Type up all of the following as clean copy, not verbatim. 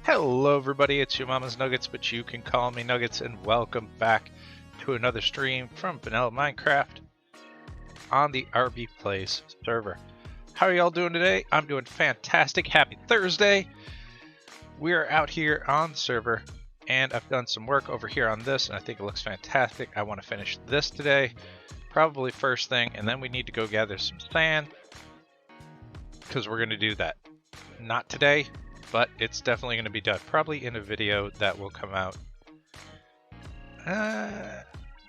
Hello everybody, it's your mama's Nuggets, but you can call me Nuggets, and welcome back to another stream from Vanilla Minecraft on the RB Plays server. How are y'all doing today? I'm doing fantastic. Happy Thursday. We are out here on the server, and I've done some work over here on this, and I think it looks fantastic. I want to finish this today, probably first thing, and then we need to go gather some sand, because we're going to do that. Not today, but it's definitely going to be done. Probably in a video that will come out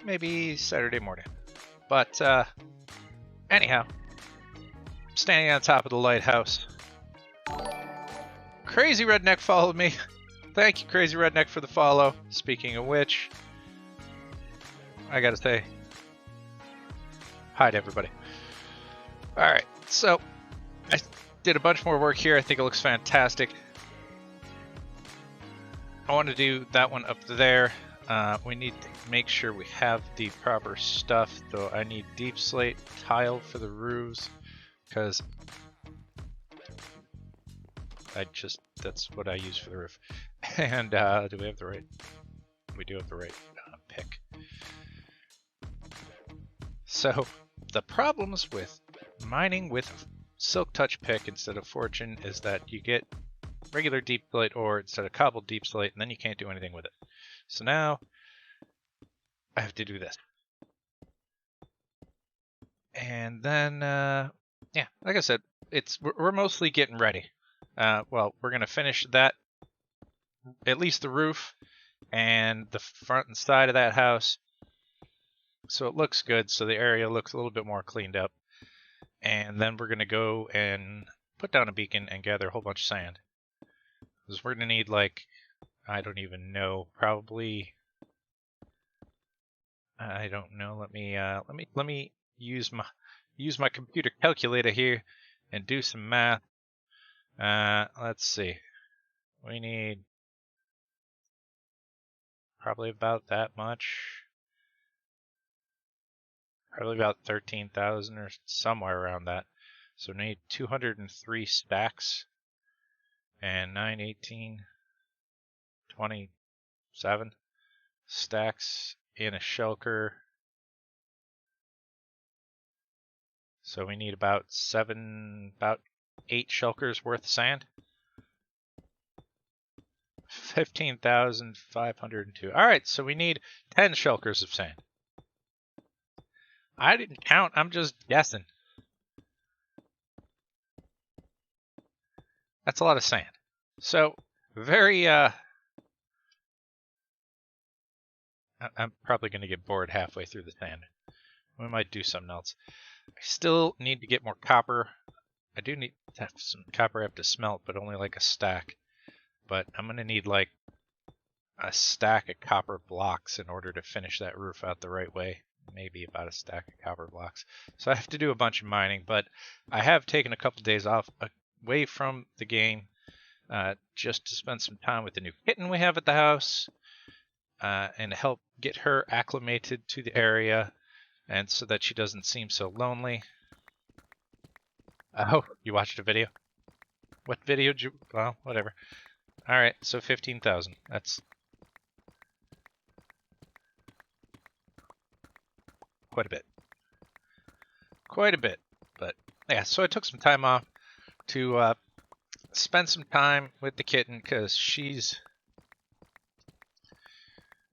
maybe Saturday morning. But anyhow, standing on top of the lighthouse. Crazy Redneck followed me. Thank you, Crazy Redneck, for the follow. Speaking of which, I gotta say hi to everybody. Alright, so I did a bunch more work here. I think it looks fantastic. I want to do that one up there. We need to make sure we have the proper stuff, though. I need deep slate tile for the roofs, because that's what I use for the roof. And do we have the right? We do have the right pick. So the problems with mining with Silk Touch pick instead of Fortune is that you get regular deep slate ore instead of cobbled deep slate, and then you can't do anything with it. So now I have to do this. And then, yeah, like I said, we're mostly getting ready. Well, we're gonna finish that, at least the roof and the front and side of that house, so it looks good. So the area looks a little bit more cleaned up. And then we're gonna go and put down a beacon and gather a whole bunch of sand. Because we're gonna need, like, I don't even know, probably, I don't know. Let me use my computer calculator here and do some math. Let's see. We need probably about that much. Probably about 13,000 or somewhere around that. So we need 203 stacks. And 9, 18, 27 stacks in a shulker. So we need about 8 shulkers worth of sand. 15,502. Alright, so we need 10 shulkers of sand. I didn't count, I'm just guessing. That's a lot of sand. So, very, I'm probably going to get bored halfway through the sand. We might do something else. I still need to get more copper. I do need to have some copper I have to smelt, but only like a stack. But I'm going to need like a stack of copper blocks in order to finish that roof out the right way. Maybe about a stack of copper blocks. So I have to do a bunch of mining, but I have taken a couple days off away from the game just to spend some time with the new kitten we have at the house and help get her acclimated to the area, and so that she doesn't seem so lonely. Oh, you watched a video? What video did you... Well, whatever. Alright, so 15,000. That's quite a bit. Quite a bit. But, yeah, so I took some time off to spend some time with the kitten, because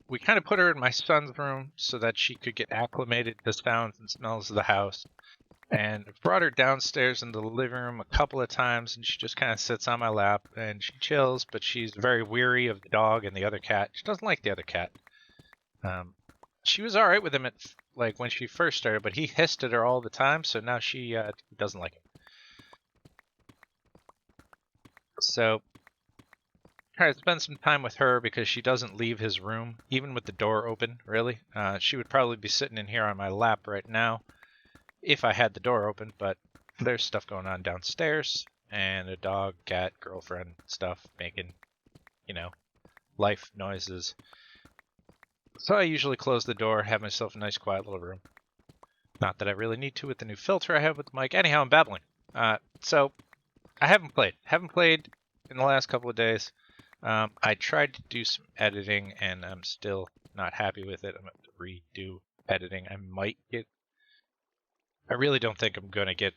we kind of put her in my son's room so that she could get acclimated to sounds and smells of the house. And I've brought her downstairs into the living room a couple of times, and she just kind of sits on my lap and she chills, but she's very weary of the dog and the other cat. She doesn't like the other cat. She was alright with him like when she first started, but he hissed at her all the time, so now she doesn't like him. So try to spend some time with her, because she doesn't leave his room, even with the door open, really. She would probably be sitting in here on my lap right now if I had the door open, but there's stuff going on downstairs, and a dog, cat, girlfriend stuff making, life noises. So I usually close the door, have myself a nice quiet little room. Not that I really need to with the new filter I have with the mic. Anyhow, I'm babbling. So I haven't played. Haven't played in the last couple of days. I tried to do some editing, and I'm still not happy with it. I'm going to redo editing. I really don't think I'm going to get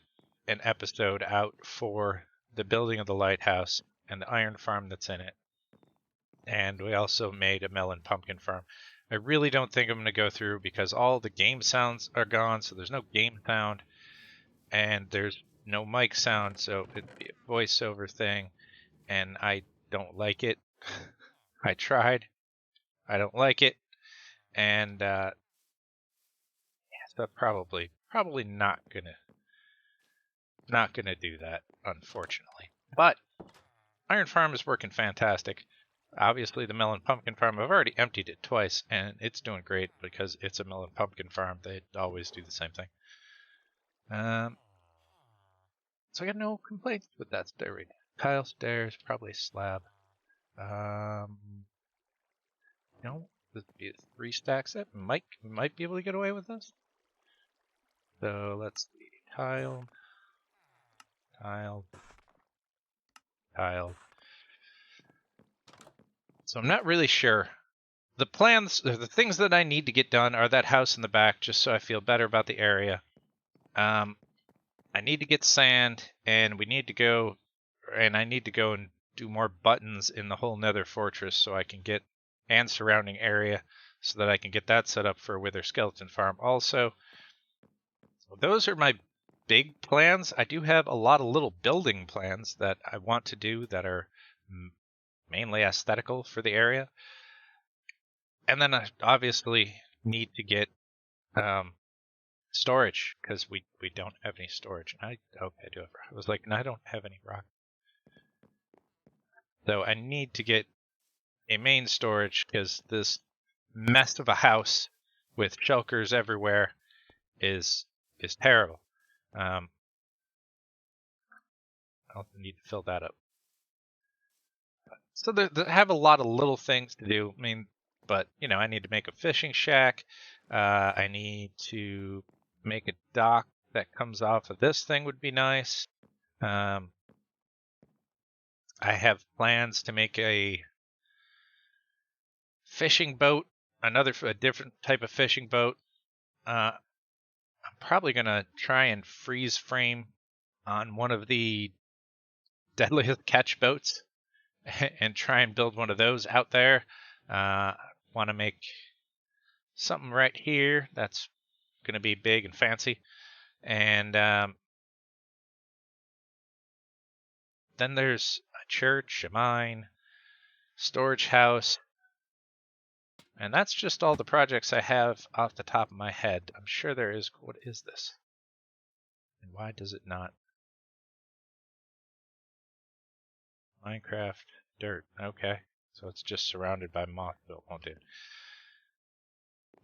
an episode out for the building of the lighthouse and the iron farm that's in it. And we also made a melon pumpkin farm. I really don't think I'm going to go through because all the game sounds are gone, so there's no game sound, and there's no mic sound, so it'd be a voiceover thing, and I don't like it. I tried. I don't like it, and so probably not gonna do that, unfortunately. But Iron Farm is working fantastic. Obviously, the melon pumpkin farm, I've already emptied it twice, and it's doing great because it's a melon pumpkin farm. They always do the same thing. So I got no complaints with that stair rate. Tile stairs, probably slab. This would be 3 stacks. That might be able to get away with this. So let's see. Tile. So I'm not really sure. The plans, the things that I need to get done are that house in the back, just so I feel better about the area. I need to get sand, and I need to go and do more buttons in the whole Nether Fortress so I can get, and surrounding area, so that I can get that set up for Wither Skeleton Farm also. Those are my big plans. I do have a lot of little building plans that I want to do that are mainly aesthetical for the area. And then I obviously need to get storage, because we don't have any storage. I do have. I was like, no, I don't have any rock. So I need to get a main storage, because this mess of a house with shulkers everywhere is terrible. I'll need to fill that up. So they have a lot of little things to do. I mean, but I need to make a fishing shack. I need to make a dock that comes off of this thing would be nice. I have plans to make a fishing boat, a different type of fishing boat. I'm probably gonna try and freeze frame on one of the deadliest catch boats and try and build one of those out there. Want to make something right here that's going to be big and fancy. And then there's a church, a mine, storage house. And that's just all the projects I have off the top of my head. I'm sure there is. What is this? And why does it not? Minecraft dirt. Okay. So it's just surrounded by moss, so it won't do.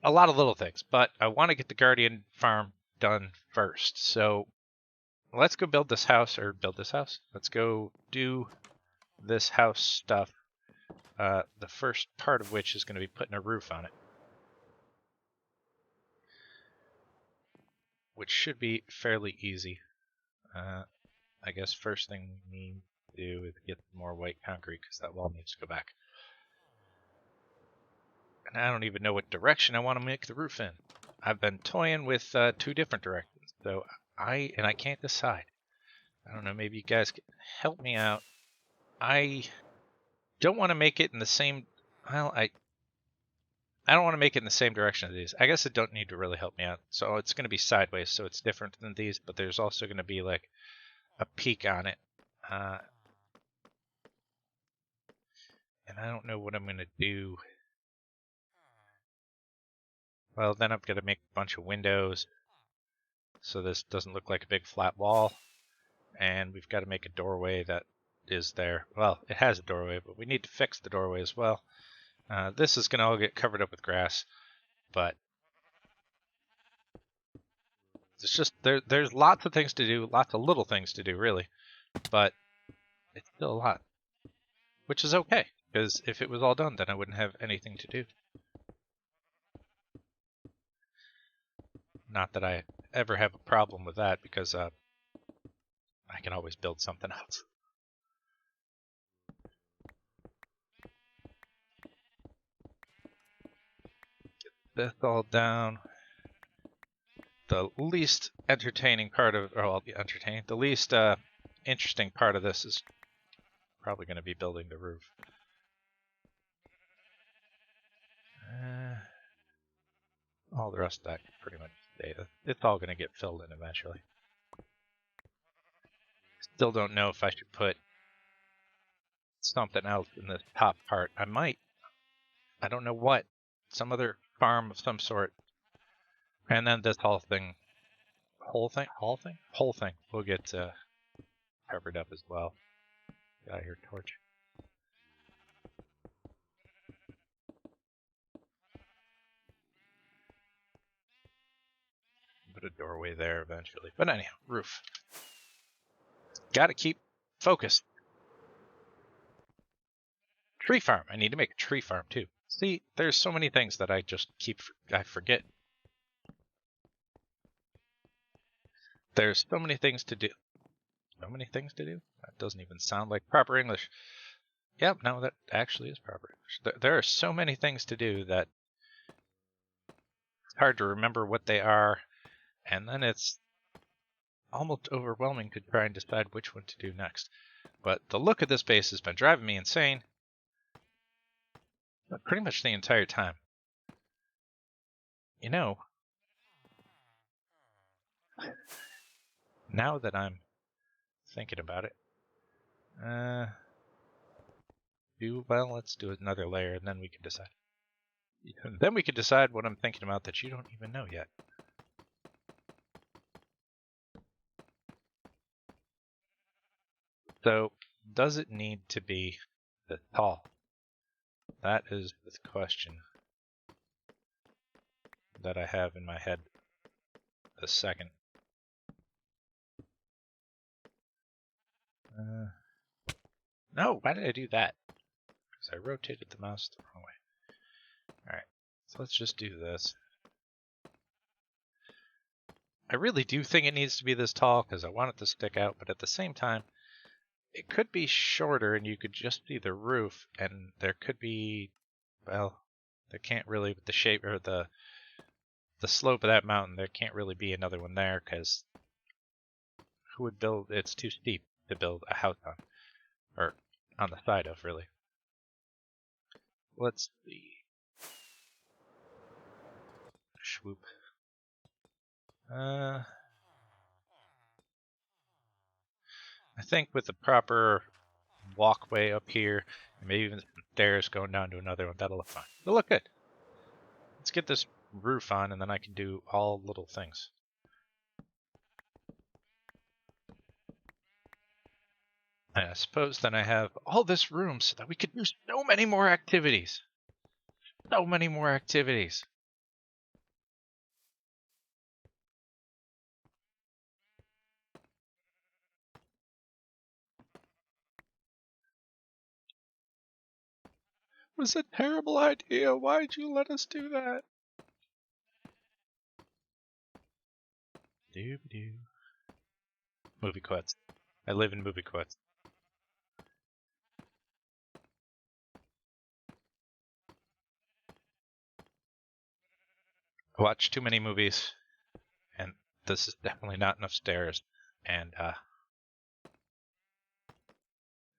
A lot of little things, but I want to get the Guardian farm done first. So let's go build this house. Let's go do this house stuff. The first part of which is going to be putting a roof on it, which should be fairly easy. I guess first thing we need to do is get more white concrete, because that wall needs to go back. And I don't even know what direction I want to make the roof in. I've been toying with 2 different directions, so I can't decide. I don't know, maybe you guys can help me out. I don't want to make it in the same, well, I don't want to make it in the same direction as these. I guess it don't need to really help me out. So it's going to be sideways, so it's different than these, but there's also going to be like a peak on it. And I don't know what I'm going to do. Well, then I'm going to make a bunch of windows, so this doesn't look like a big flat wall. And we've got to make a doorway that is there. Well, it has a doorway, but we need to fix the doorway as well. This is going to all get covered up with grass, but it's just there's lots of things to do, lots of little things to do, really, but it's still a lot, which is okay, because if it was all done, then I wouldn't have anything to do. Not that I ever have a problem with that, because I can always build something else. this all down. The least entertaining part of, or well, entertaining, the least interesting part of this is probably going to be building the roof. All the rest of that can pretty much stay. It's all going to get filled in eventually. Still don't know if I should put something else in this top part. I might. I don't know what. Some other farm of some sort. And then this whole thing will get covered up as well. Get out of here, torch. Put a doorway there eventually. But anyhow, roof. Gotta keep focused. Tree farm. I need to make a tree farm too. See, there's so many things that I forget. There's so many things to do. So many things to do? That doesn't even sound like proper English. Yep, no, that actually is proper English. There are so many things to do that it's hard to remember what they are, and then it's almost overwhelming to try and decide which one to do next. But the look of this base has been driving me insane pretty much the entire time. You know, now that I'm thinking about it, well, let's do another layer and then we can decide. Then we can decide what I'm thinking about that you don't even know yet. So, does it need to be this tall? That is the question that I have in my head a second. No, why did I do that? Because I rotated the mouse the wrong way. Alright, so let's just do this. I really do think it needs to be this tall because I want it to stick out, but at the same time, it could be shorter and you could just see the roof, and there could be, well, there can't really, with the shape or the slope of that mountain, there can't really be another one there because who would build, it's too steep to build a house on, or on the side of, really. Let's see. Swoop. I think with the proper walkway up here, and maybe even some stairs going down to another one, that'll look fine. It'll look good. Let's get this roof on, and then I can do all little things. And I suppose then I have all this room so that we could do so many more activities. So many more activities. It was a terrible idea. Why'd you let us do that? Doo-doo. Movie quotes. I live in movie quotes. I watch too many movies, and this is definitely not enough stairs, and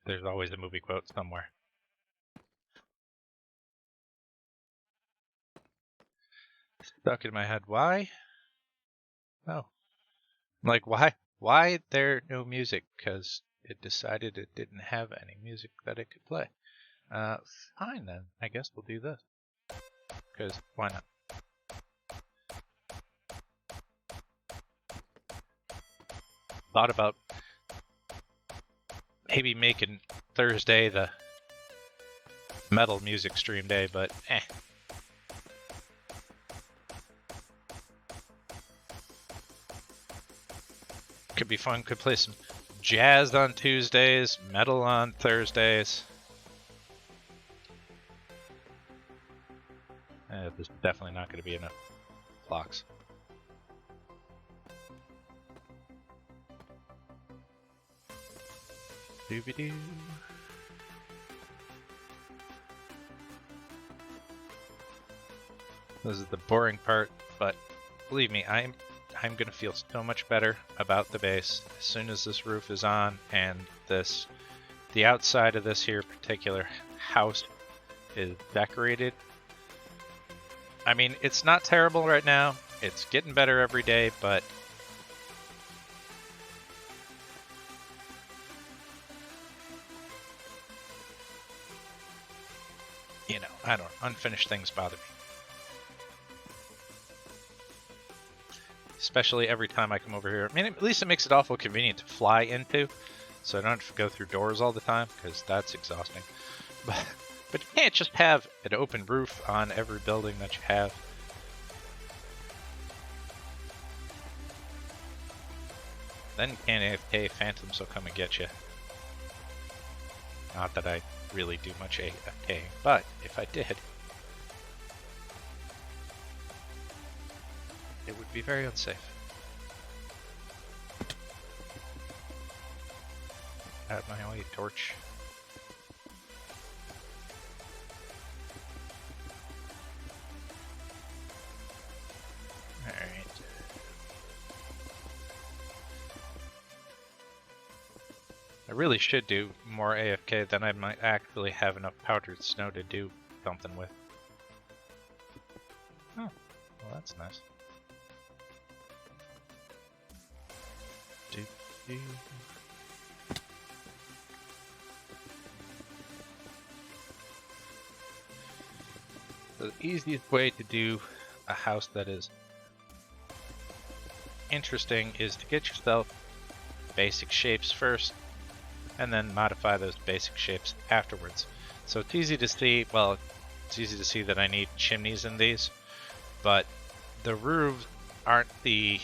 there's always a movie quote somewhere. Stuck in my head. Why? Oh. Like, why there no music? Because it decided it didn't have any music that it could play. Fine then. I guess we'll do this. Because why not? Thought about maybe making Thursday the metal music stream day, but eh. Could be fun. Could play some jazz on Tuesdays, metal on Thursdays. There's definitely not going to be enough blocks. Doobie-doo. This is the boring part, but believe me, I'm gonna feel so much better about the base as soon as this roof is on and the outside of this here particular house is decorated. I mean, it's not terrible right now. It's getting better every day, but you know, I don't know, unfinished things bother me. Especially every time I come over here. I mean, at least it makes it awful convenient to fly into, so I don't have to go through doors all the time, because that's exhausting. But you can't just have an open roof on every building that you have. Then you can't AFK, phantoms will come and get you. Not that I really do much AFK, but if I did, it would be very unsafe. Add my only torch. Alright. I really should do more AFK, then I might actually have enough powdered snow to do something with. Oh, well that's nice. The easiest way to do a house that is interesting is to get yourself basic shapes first and then modify those basic shapes afterwards. So it's easy to see, well, it's easy to see that I need chimneys in these, but the roofs aren't the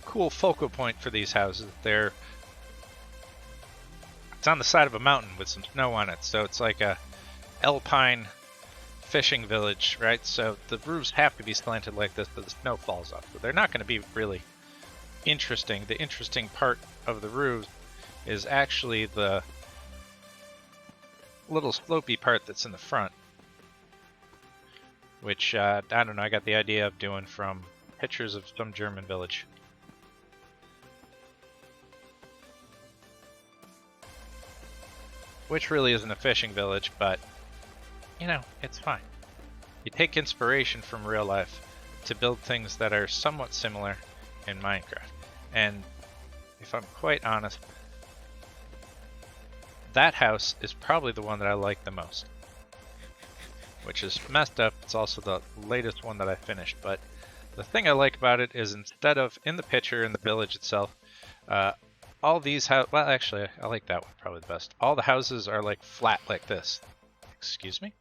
cool focal point for these houses. It's on the side of a mountain with some snow on it, so it's like a alpine fishing village, right? So the roofs have to be slanted like this so the snow falls off. So they're not going to be really interesting. The interesting part of the roofs is actually the little slopey part that's in the front, which I don't know, I got the idea of doing from pictures of some German village. Which really isn't a fishing village, but you know, it's fine. You take inspiration from real life to build things that are somewhat similar in Minecraft. And if I'm quite honest, that house is probably the one that I like the most. Which is messed up, it's also the latest one that I finished, but the thing I like about it is instead of in the picture in the village itself, all these houses, well actually I like that one probably the best. All the houses are like flat like this. Excuse me?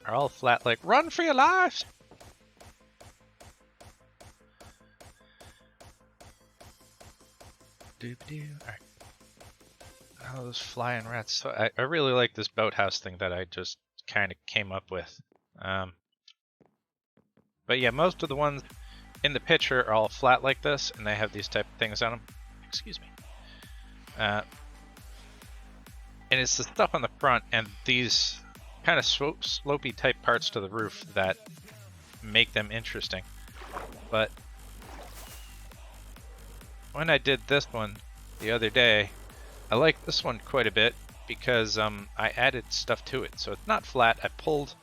Are all flat like, run for your lives! Alright. Oh, those flying rats. So I really like this boathouse thing that I just kind of came up with. But yeah, most of the ones in the picture are all flat like this, and they have these type of things on them. Excuse me. And it's the stuff on the front and these kind of slopey type parts to the roof that make them interesting. But when I did this one the other day, I like this one quite a bit because I added stuff to it. So it's not flat. I pulled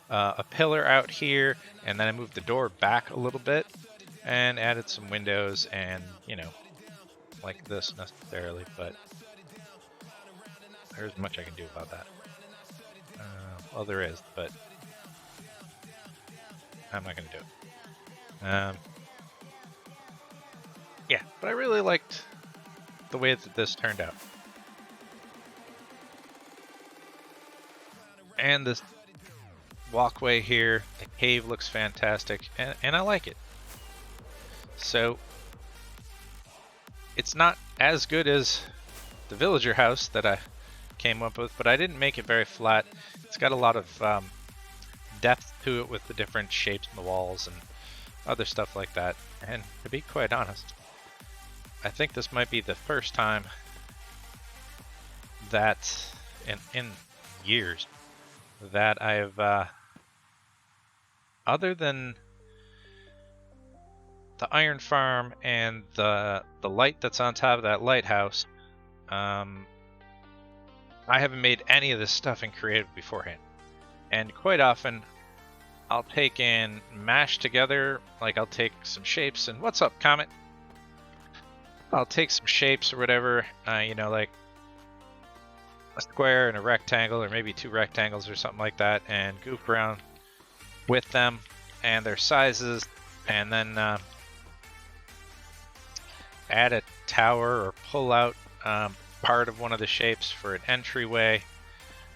a pillar out here, and then I moved the door back a little bit and added some windows and, you know, like this necessarily, but there's much I can do about that. Well, there is, but I'm not going to do it. Yeah, but I really liked the way that this turned out. And this walkway here, the cave looks fantastic, and I like it. So, it's not as good as the villager house that I came up with, but I didn't make it very flat. It's got a lot of depth to it with the different shapes in the walls and other stuff like that. And to be quite honest, I think this might be the first time that in years that I've, other than the iron farm and the light that's on top of that lighthouse, I haven't made any of this stuff in creative beforehand. And quite often, I'll take and mash together, like I'll take some shapes and what's up, Comet? I'll take some shapes or whatever, you know, like a square and a rectangle, or maybe two rectangles or something like that, and goof around with them and their sizes, and then add a tower or pull out part of one of the shapes for an entryway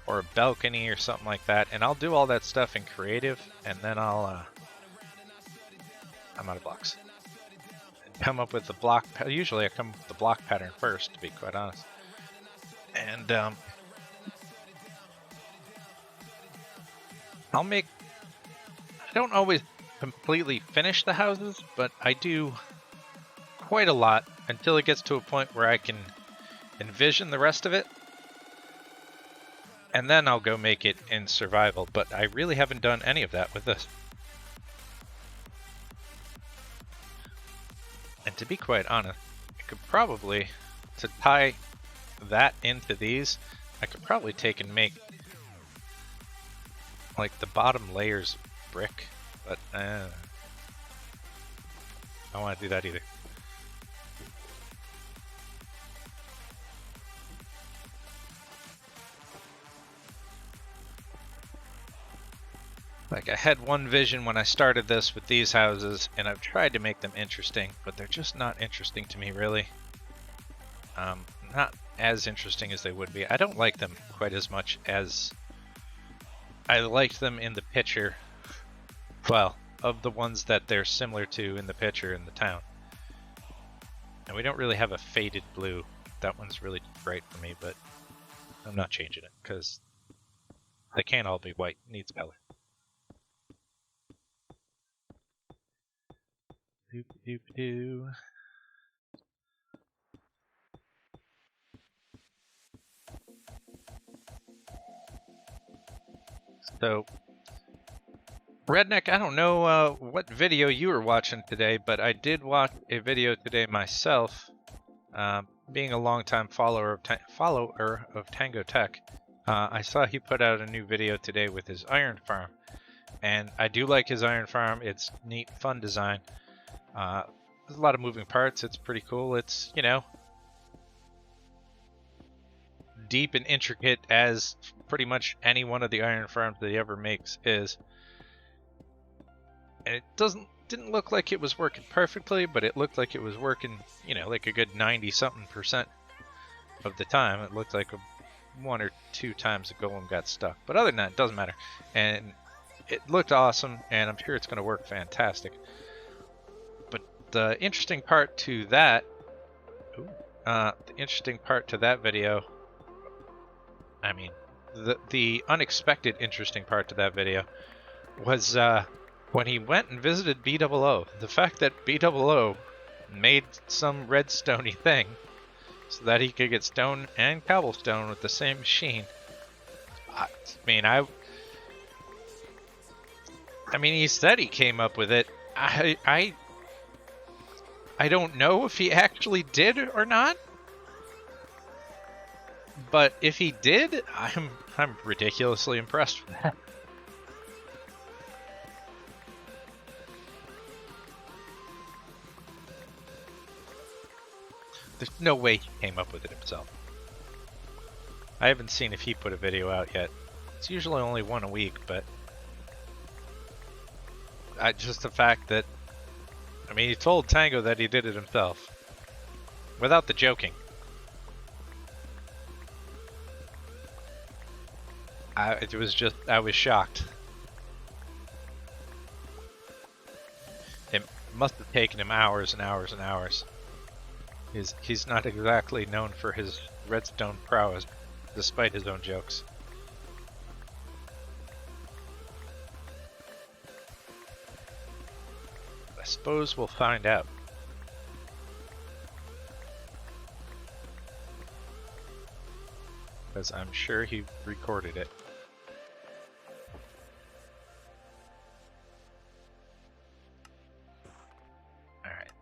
or a balcony or something like that. And I'll do all that stuff in creative, and then I'm out of blocks. Come up with the block. Usually I come up with the block pattern first, to be quite honest. And I'll make. I don't always completely finish the houses, but I do quite a lot until it gets to a point where I can envision the rest of it. And then I'll go make it in survival, but I really haven't done any of that with this. And to be quite honest, I could probably, to tie that into these, I could probably take and make like the bottom layers brick, but I don't want to do that either. Like, I had one vision when I started this with these houses, and I've tried to make them interesting, but they're just not interesting to me, really. Not as interesting as they would be. I don't like them quite as much as I liked them in the picture. Well, of the ones that they're similar to in the picture in the town. And we don't really have a faded blue. That one's really bright for me, but I'm not changing it, because they can't all be white. It needs color. Doop doop doo. So, Redneck, I don't know what video you were watching today, but I did watch a video today myself. Being a longtime follower of Tango Tech, I saw he put out a new video today with his iron farm, and I do like his iron farm. It's neat, fun design. There's a lot of moving parts. It's pretty cool. It's, you know, deep and intricate as pretty much any one of the iron farms that he ever makes is. And it didn't look like it was working perfectly, but it looked like it was working, you know, like a good 90-something% of the time. It looked like one or two times the golem got stuck. But other than that, it doesn't matter. And it looked awesome, and I'm sure it's going to work fantastic. But the interesting part to that, video, I mean, the unexpected interesting part to that video was when he went and visited BOO. The fact that BOO made some redstone-y thing so that he could get stone and cobblestone with the same machine. I mean, he said he came up with it. I don't know if he actually did or not. But if he did, I'm ridiculously impressed with that. There's no way he came up with it himself. I haven't seen if he put a video out yet. It's usually only one a week, but just the fact that, I mean, he told Tango that he did it himself. Without the joking. I was shocked. It must have taken him hours and hours and hours. He's not exactly known for his redstone prowess, despite his own jokes. I suppose we'll find out. Because I'm sure he recorded it.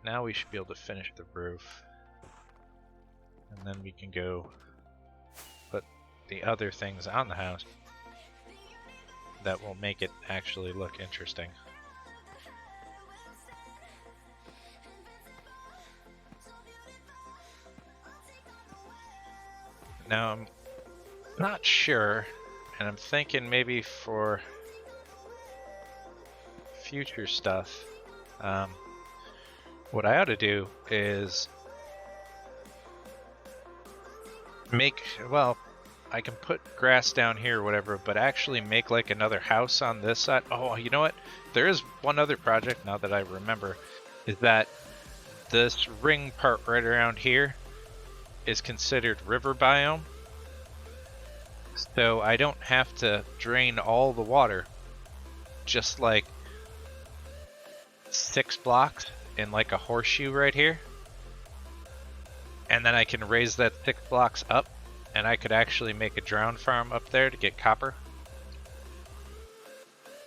now we should be able to finish the roof. And then we can go put the other things on the house that will make it actually look interesting. Now I'm not sure, and I'm thinking maybe for future stuff, what I ought to do is make, well, I can put grass down here or whatever, but actually make like another house on this side. Oh, you know what? There is one other project now that I remember, is that this ring part right around here is considered river biome. So I don't have to drain all the water, just like 6 blocks in like a horseshoe right here. And then I can raise that 6 blocks up, and I could actually make a drown farm up there to get copper.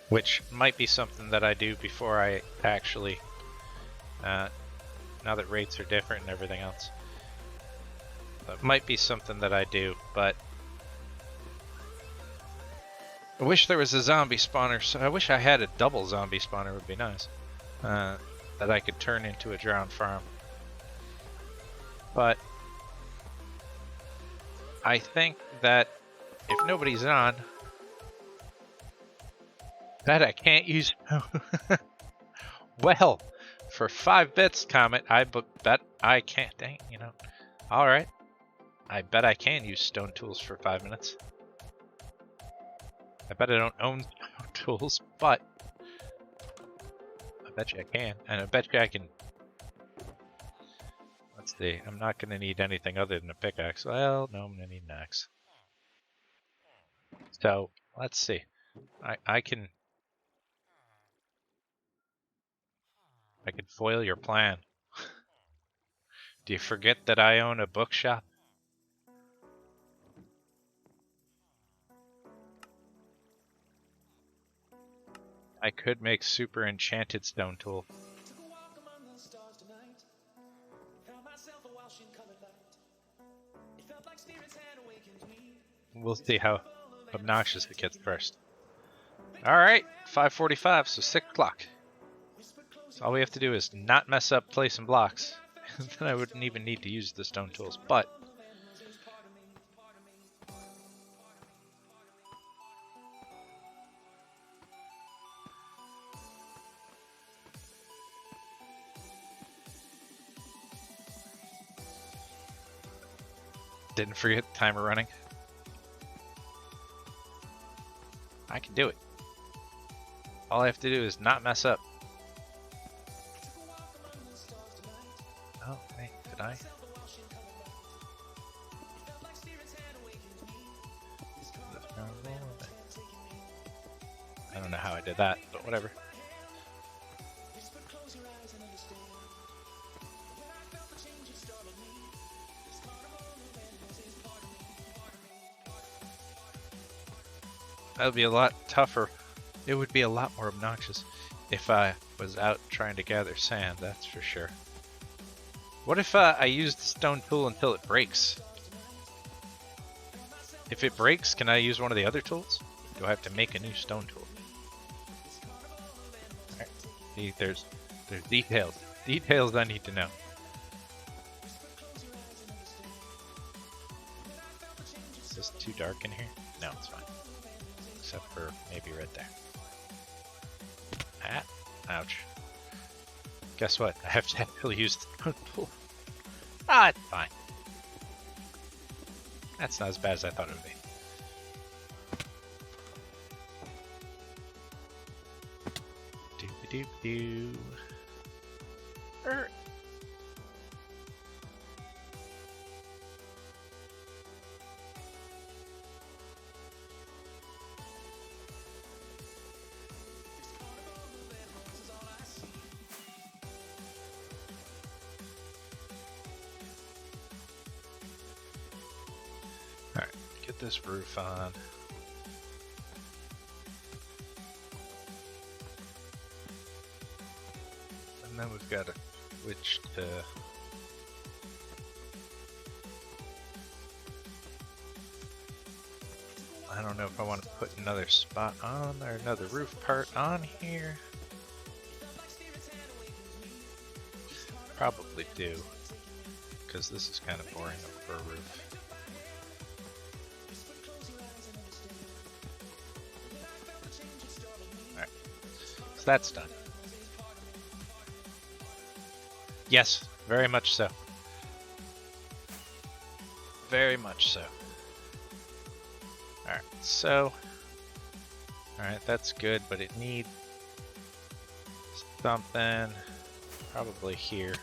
Which might be something that I do before I actually, now that rates are different and everything else. That might be something that I do, but I wish there was a zombie spawner. So I wish I had a double zombie spawner, would be nice. That I could turn into a drown farm. But I think that if nobody's on, that I can't use. Well, for 5 bits, Comet, I bet I can't. Dang, you know. All right, I bet I can use stone tools for 5 minutes. I bet I don't own stone tools, but I bet you I can, and I bet you I can. Let's see. I'm not going to need anything other than a pickaxe. Well, no, I'm going to need an axe. So let's see. I can foil your plan. Do you forget that I own a bookshop? I could make super enchanted stone tool. We'll see how obnoxious it gets first. Alright, 5:45, so 6 o'clock. So all we have to do is not mess up placing blocks. Then I wouldn't even need to use the stone tools, but didn't forget the timer running. I can do it. All I have to do is not mess up. Oh, wait, did I? I don't know how I did that, but whatever. That would be a lot tougher. It would be a lot more obnoxious if I was out trying to gather sand, that's for sure. What if I use the stone tool until it breaks? If it breaks, can I use one of the other tools? Do I have to make a new stone tool? Right. See, there's details. Details I need to know. Is this too dark in here? No, it's fine. Except for maybe right there. Ah, ouch. Guess what? I have to actually use the stone tool. Ah, it's fine. That's not as bad as I thought it would be. Doop-a-doop-doo. Alright, get this roof on. And then we've got to which to... I don't know if I want to put another spot on or another roof part on here. Probably do, because this is kind of boring for a roof. Alright, so that's done. Yes, very much so. Very much so. Alright, so... Alright, that's good, but it needs something probably here.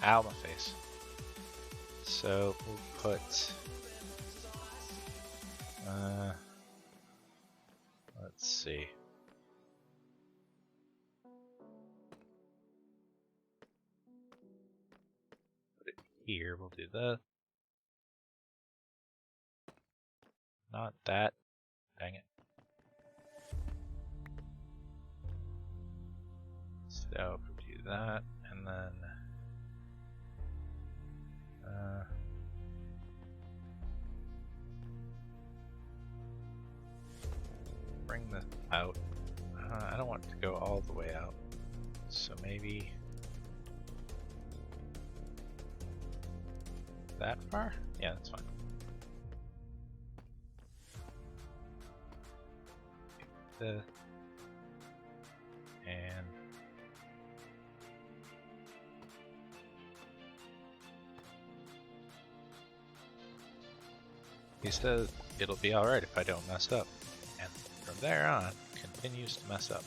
Ow, my face. So we'll put... let's see. Put it here, we'll do that. Not that. Dang it. So we'll do that, and then bring this out. I don't want it to go all the way out, so maybe that far? Yeah, that's fine. And he says it'll be alright if I don't mess up, and from there on continues to mess up.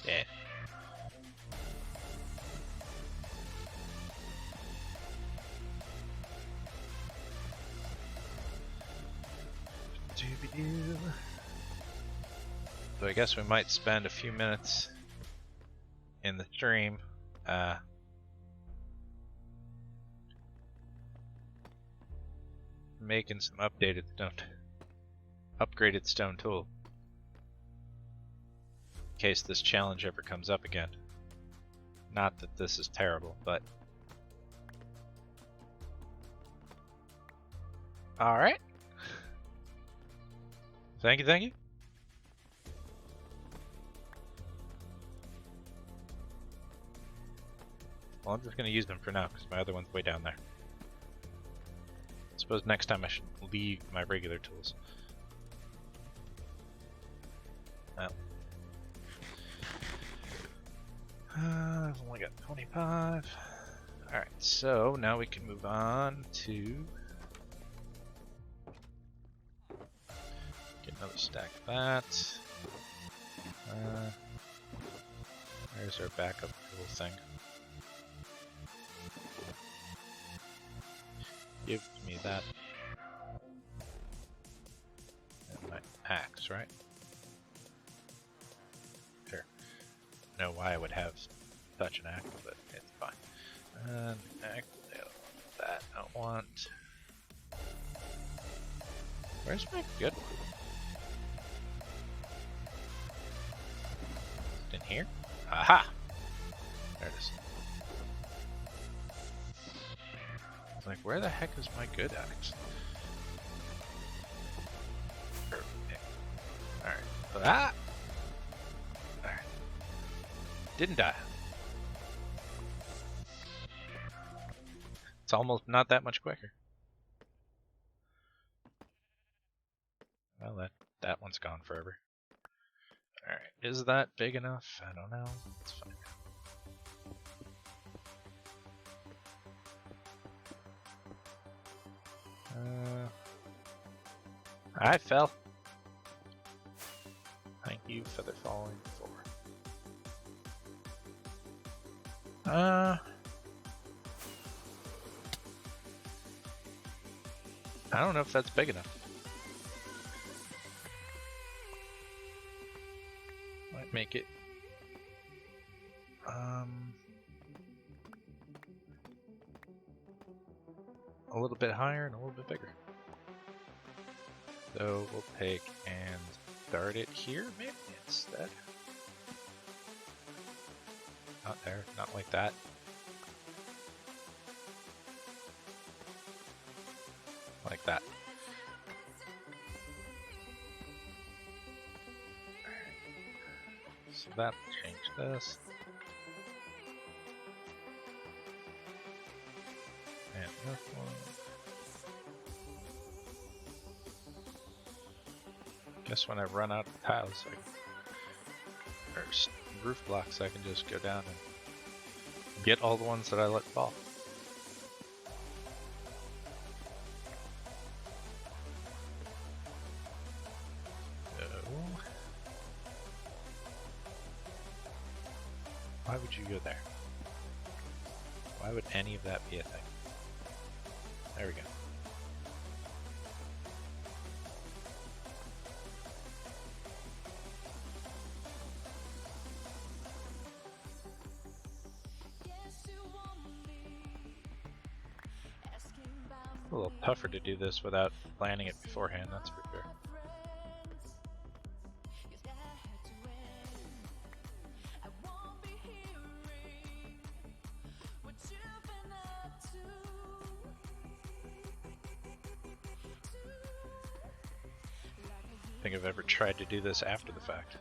Yeah. So I guess we might spend a few minutes in the stream making some updated upgraded stone tool in case this challenge ever comes up again. Not that this is terrible, but alright. Thank you, thank you. Well, I'm just going to use them for now because my other one's way down there. I suppose next time I should leave my regular tools. Well. I've only got 25. Alright, so now we can move on to... Get another stack of that. There's our backup tool thing. Give me that. And my axe, right? Sure. I don't know why I would have such an axe, but it's fine. And axe, that I want. Where's my good one? In here? Aha! There it is. It's like, where the heck is my good axe? Alright. Ah! Alright. Didn't die. It's almost not that much quicker. Well, that one's gone forever. Alright, is that big enough? I don't know. It's fine. I fell. Thank you for the falling forward. I don't know if that's big enough. make it a little bit higher and a little bit bigger. So we'll take and start it here maybe instead. Not there, not like that. Like that. So that will change this. And this one. Guess when I run out of tiles, or roof blocks, I can just go down and get all the ones that I let fall. Why would you go there? Why would any of that be a thing? There we go. A little tougher to do this without planning it beforehand, that's for sure. I think I've ever tried to do this after the fact.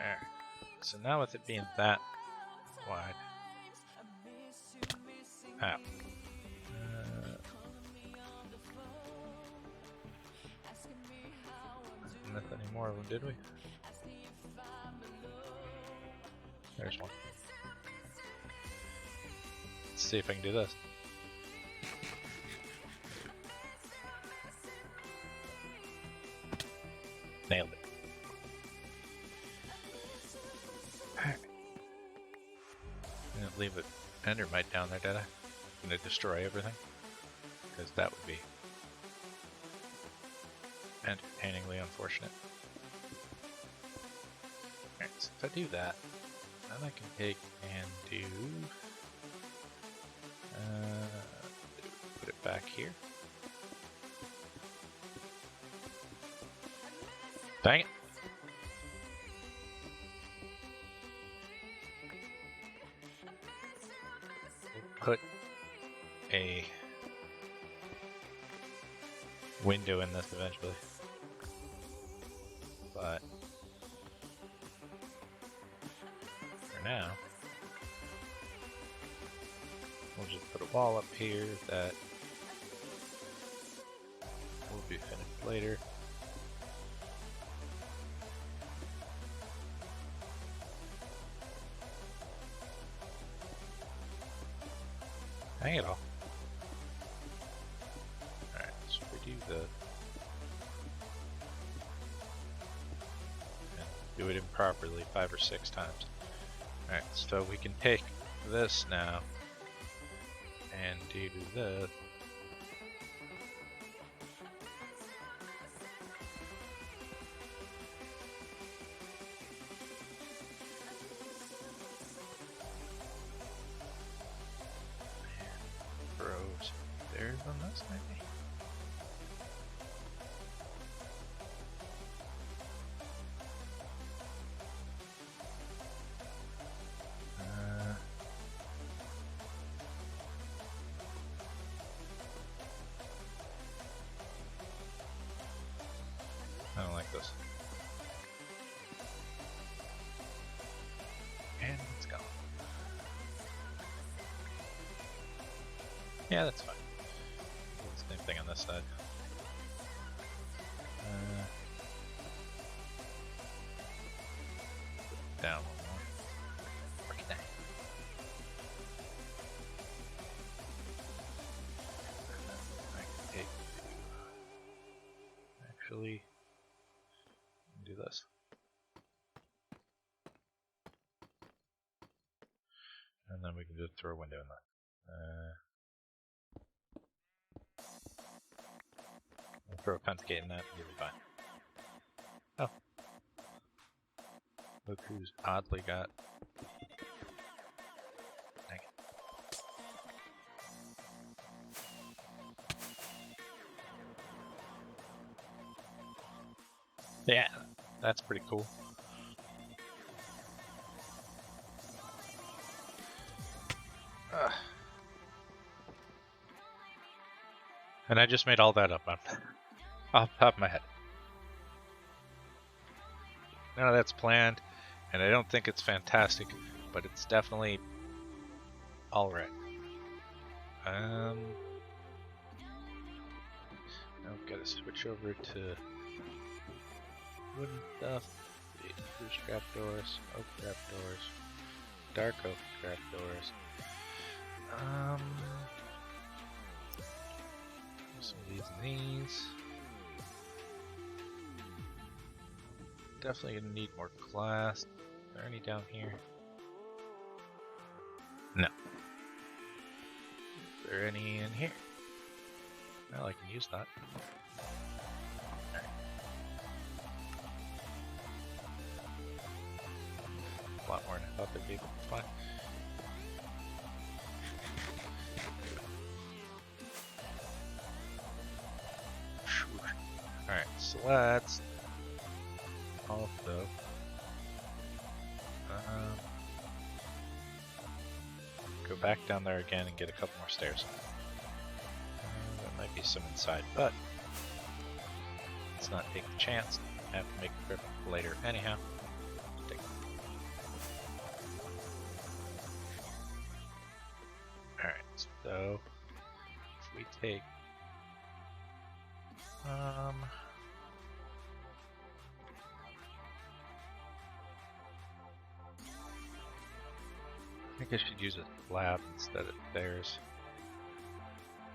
Alright, so now with it being that wide. Ah. Didn't miss any more of them, did we? There's one. Let's see if I can do this. Nailed it. I didn't leave an endermite down there, did I? Gonna destroy everything? Because that would be entertainingly unfortunate. Alright, so if I do that, then I can take and do put it back here. Dang it! We'll put a window in this eventually, but for now, we'll just put a wall up here that will be finished later. Hang it all. Alright, so we do the... and do it improperly 5 or 6 times. Alright, so we can take this now and do this. There's on this maybe. I don't like this. And it's gone. Yeah, that's fine. Same thing on this side. Down one more. Break it down. I can take. Actually, do this. And then we can just throw a window in that. throw a Pentagate in that, you'll be fine. Oh. Look who's oddly got... Dang it. Yeah, that's pretty cool. And I just made all that up off the top of my head. None of that's planned, and I don't think it's fantastic, but it's definitely alright. Now I've got to switch over to wooden stuff. Spruce trapdoors, oak trapdoors, dark oak trapdoors. Some of these and these. Definitely gonna need more glass. Are there any down here? No. Is there any in here? Well, I can use that. A lot more than I thought there'd be. Fine. Alright, so let's also go back down there again and get a couple more stairs. There might be some inside, but let's not take the chance. I have to make a trip later anyhow. Alright, so if we take I think I should use a slab instead of stairs.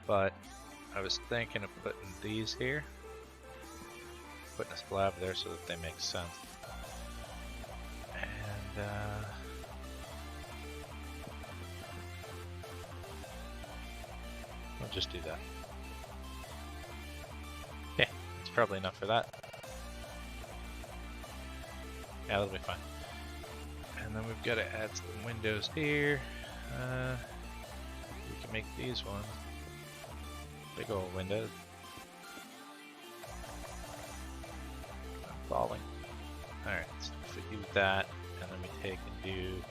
But I was thinking of putting these here. Putting a slab there so that they make sense. And I'll just do that. Yeah, it's probably enough for that. Yeah, that'll be fine. And then we've got to add some windows here. We can make these ones big old windows. I'm falling. Alright, so if we do that, and then we take and do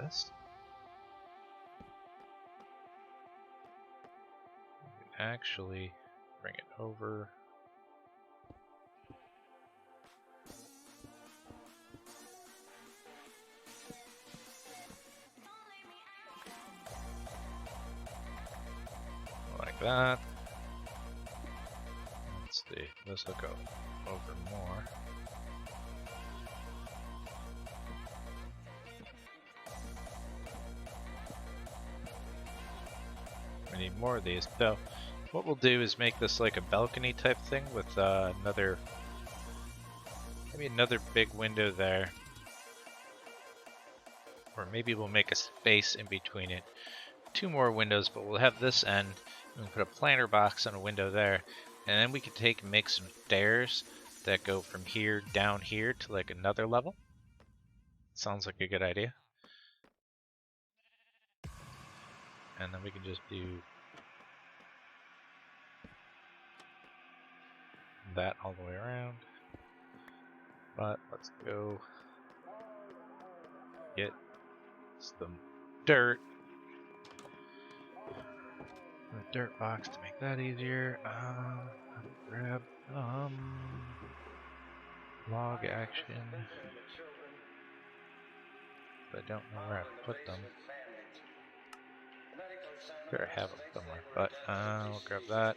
this. We can actually bring it over. Like that. Let's see, this will go over more. We need more of these. So what we'll do is make this like a balcony type thing with maybe another big window there. Or maybe we'll make a space in between it. 2 more windows, but we'll have this end. We can put a planter box on a window there. And then we can take and make some stairs that go from here down here to like another level. Sounds like a good idea. And then we can just do that all the way around. But let's go get some dirt. A dirt box to make that easier. Grab log action. But I don't know where I put them. Sure, I have them somewhere, but I'll grab that.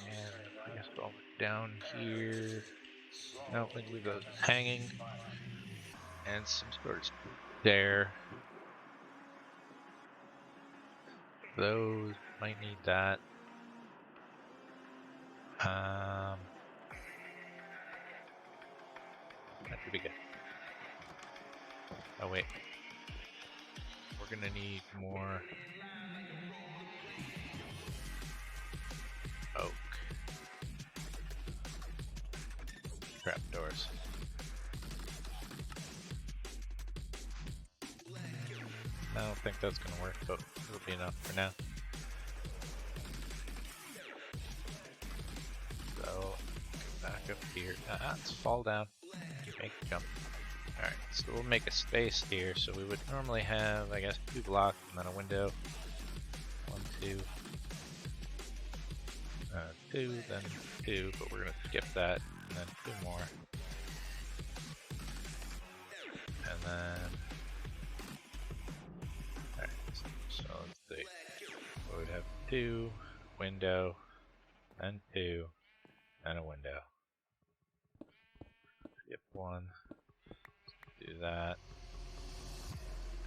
And I guess go down here. No, we can leave those hanging. And some sort of stair. Those might need that. That could be good. Oh wait, we're gonna need more oak trapdoors. I don't think that's gonna work, but it'll be enough for now. So back up here. Let's fall down. Make a jump. Alright, so we'll make a space here. So we would normally have, I guess, 2 blocks and then a window. 1, 2. 2, then 2, but we're gonna skip that, and then 2 more. And then... Alright, so let's see. So we'd have 2, window, then 2, then a window. Skip 1. Do that.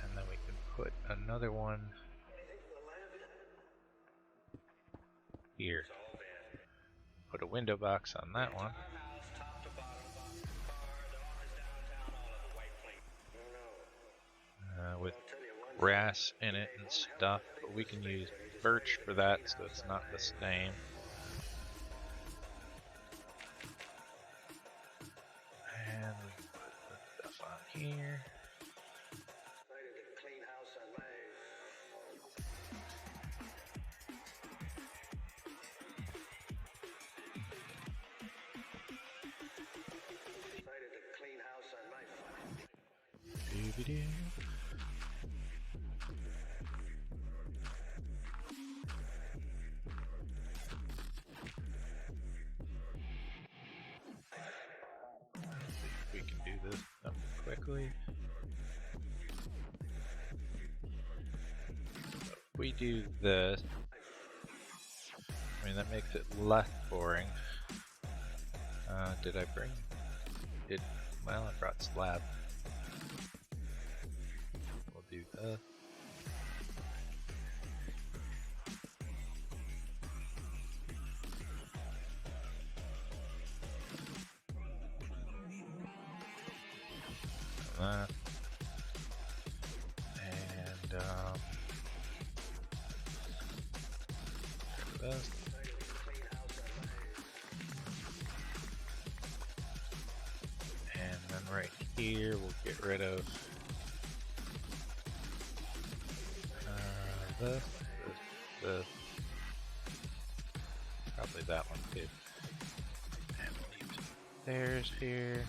And then we can put another one here. Put a window box on that one. With grass in it and stuff, but we can use birch for that so it's not the same. And we can put the stuff on here. Doo-doo-doo. We can do this quickly. So if we do this, I mean that makes it less boring. Did I bring? Well, I brought slab. We'll do this. That. And this. And then right here we'll get rid of this, probably that one too. And leave stairs here.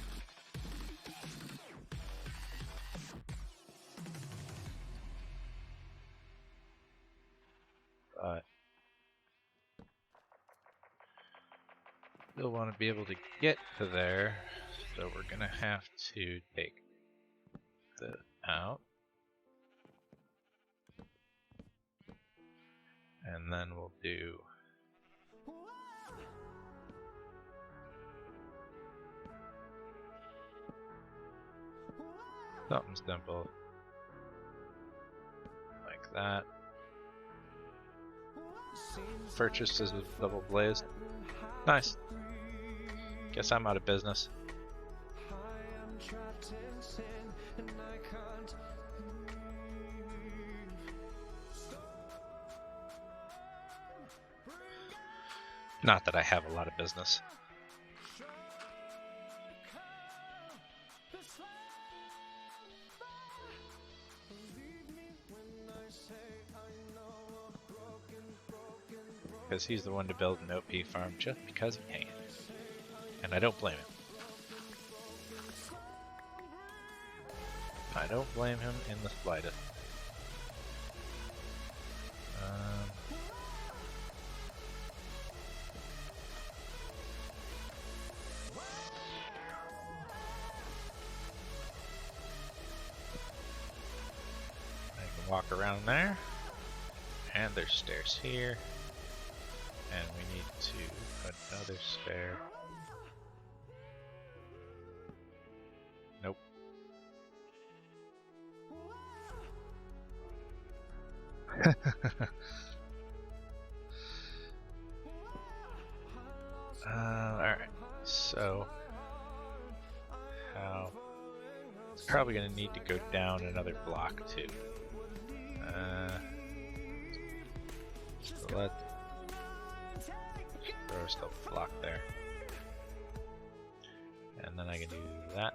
But still want to be able to get to there, so we're gonna have to take this out. And then we'll do something simple like that. Purchases with double blaze. Nice. Guess I'm out of business. Not that I have a lot of business. Because he's the one to build an OP farm just because he can. And I don't blame him. I don't blame him in the slightest. Walk around there, and there's stairs here, and we need to put another stair. Nope. Alright, so how It's probably going to need to go down another block too. So let's throw a stealth block there. And then I can do that.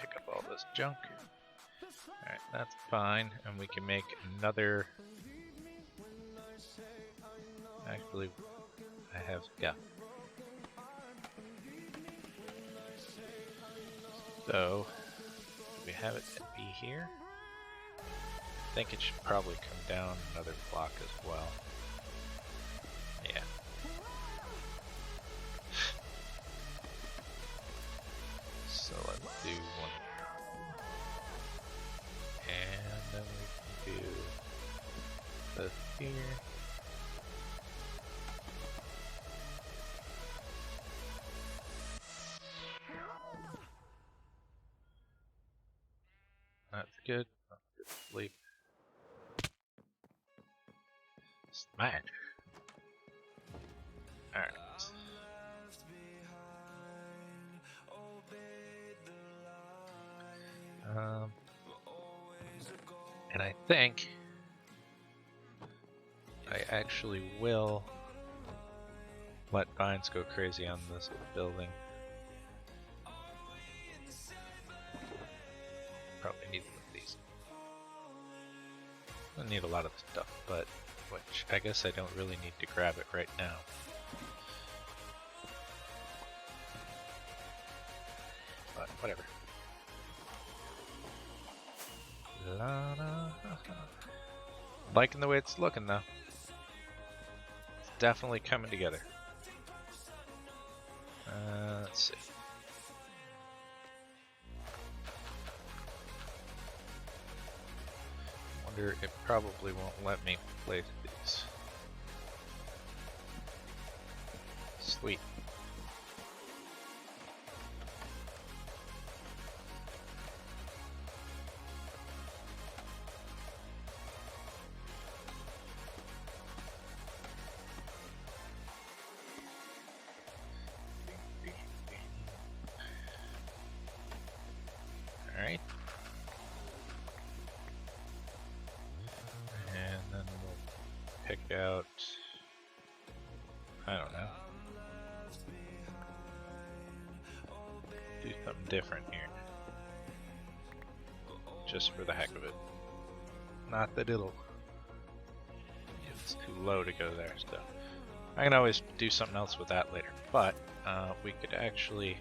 Pick up all this junk. Alright, that's fine. And we can make another... Actually, I have... yeah. So, we have it be here. I think it should probably come down another block as well. Yeah. So let's do one here. And then we can do this here. That's good. That's good sleep. Smash. Alright. And I think I actually will let vines go crazy on this building. Probably need one of these. I need a lot of stuff, but which I guess I don't really need to grab it right now. But whatever. Liking the way it's looking though. It's definitely coming together. Let's see. Wonder it probably won't let me place these. Sweet. Alright. And then we'll pick out, I don't know, do something different here. Just for the heck of it. Not that it's too low to go there, so I can always do something else with that later. But we could actually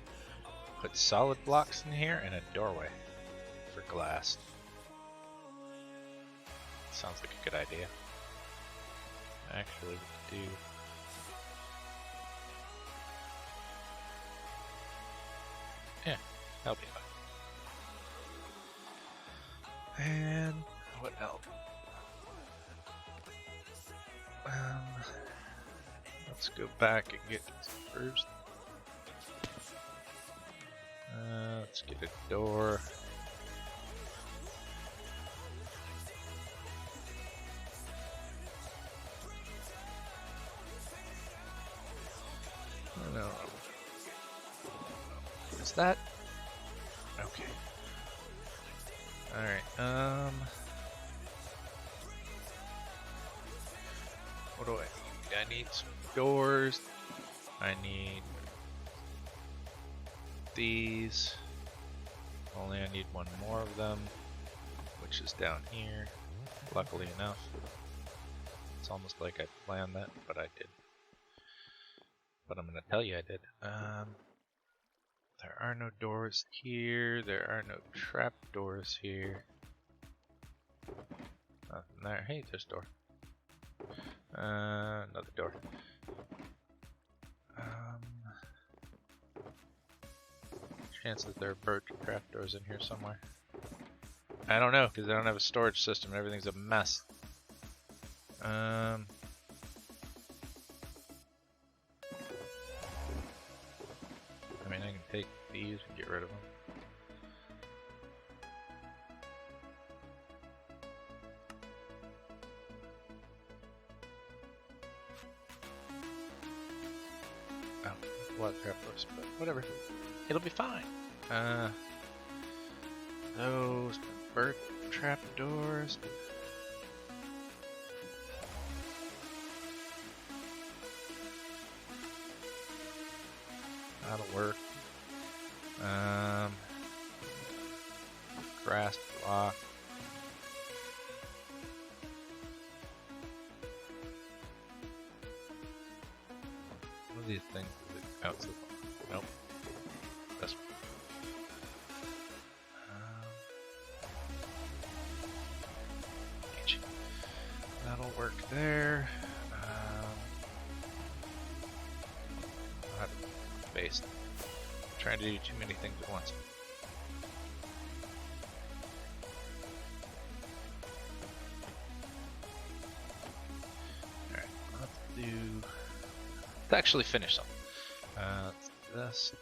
put solid blocks in here and a doorway for glass. Sounds like a good idea. Actually, we could do... yeah, that'll be fine. And what else? Let's go back and get first. Let's get a door. Oh no. Is that? Okay. Alright, what do I need? I need some doors. I need these. Only I need one more of them, which is down here, luckily enough. It's almost like I planned that, but I did. But I'm going to tell you I did. There are no doors here. There are no trap doors here. Nothing there. Hey, there's a door. Another door. Chances there are bird trap doors in here somewhere. I don't know, because I don't have a storage system and everything's a mess. I mean, I can take these and get rid of them. Oh, blood trap doors, but whatever. It'll be fine. Those bird trap doors. That'll work. Grass block. One of these things is out so far. Nope. This one. That'll work there. I'll have space. I'm trying to do too many things at once. Alright, let's actually finish something. Let's do this.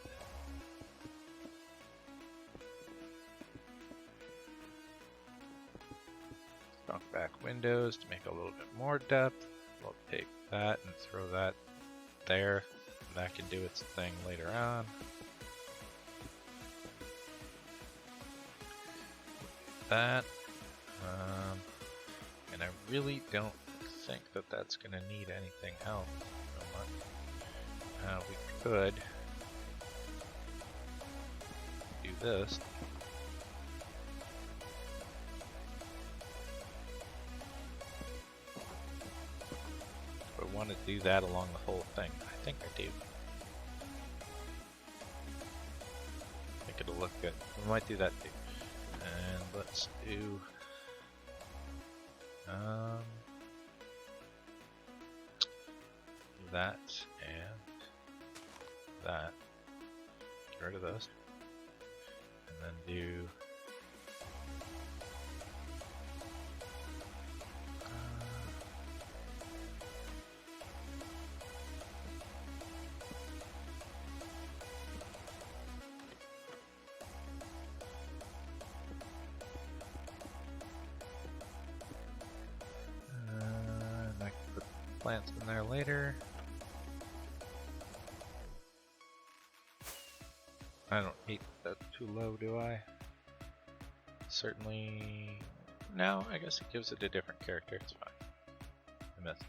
Knock back windows to make a little bit more depth. We'll take that and throw that there. And that can do its thing later on. That. And I really don't think that that's going to need anything else so much. We could do this. I want to do that along the whole thing. I think I do. I think it'll look good. We might do that too. And let's do that and that. Get rid of those. And then do plants in there later. I don't hate that too low, do I? Certainly. No, I guess it gives it a different character. It's fine. I missed.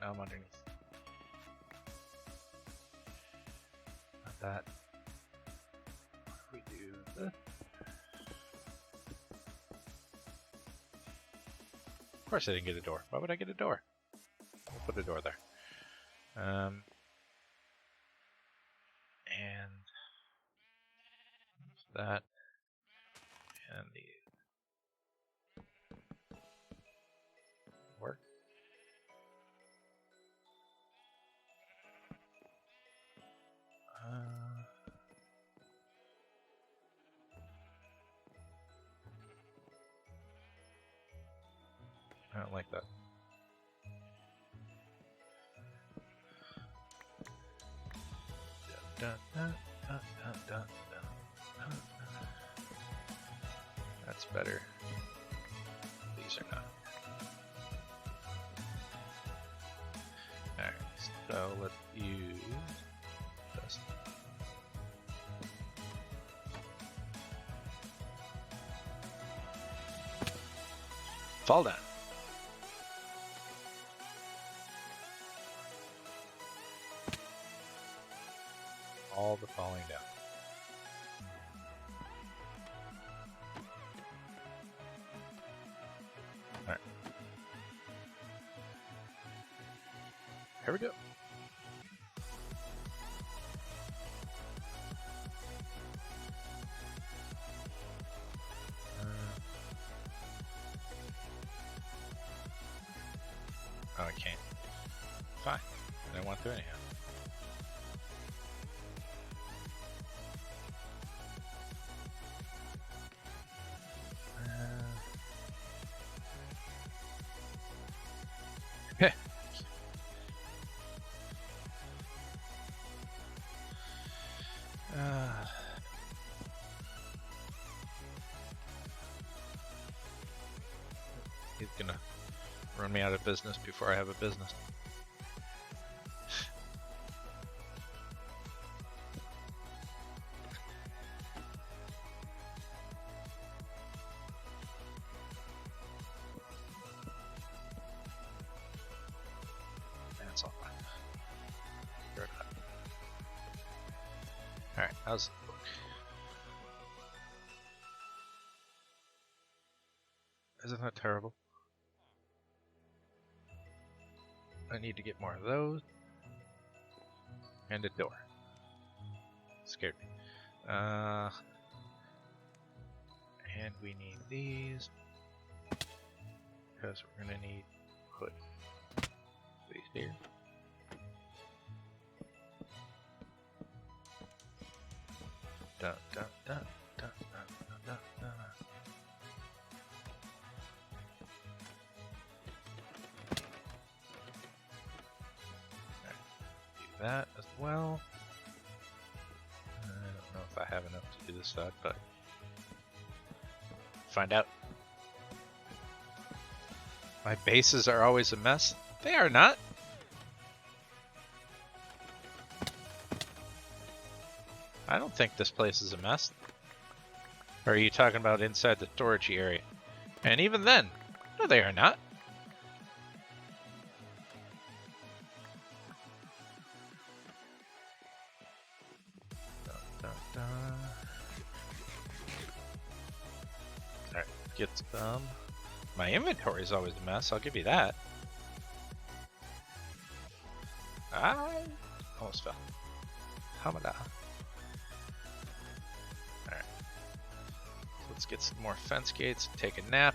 Now I'm underneath. Not that. What if we do this? Of course I didn't get a door. Why would I get a door? We'll put a door there. And that and the work. I don't like that. That's better. These are not. Alright, so let's use this. Fall down. All the falling down. Alright. Here we go. Oh, I can't. Fine. I don't want to anyhow. He's gonna run me out of business before I have a business. That's all fine. Alright, how's it look? Isn't that terrible? I need to get more of those. And a door. Scared me. And we need these. Because we're gonna need to put these here. Dun, dun, dun, dun, dun, dun, dun. Do that as well. I don't know if I have enough to do this side, but find out. My bases are always a mess. They are not. I don't think this place is a mess. Or are you talking about inside the storage area? And even then, no, they are not. Dun, dun, dun. Alright, get some. My inventory is always a mess, I'll give you that. I almost fell. Hamada. Alright. So let's get some more fence gates and take a nap.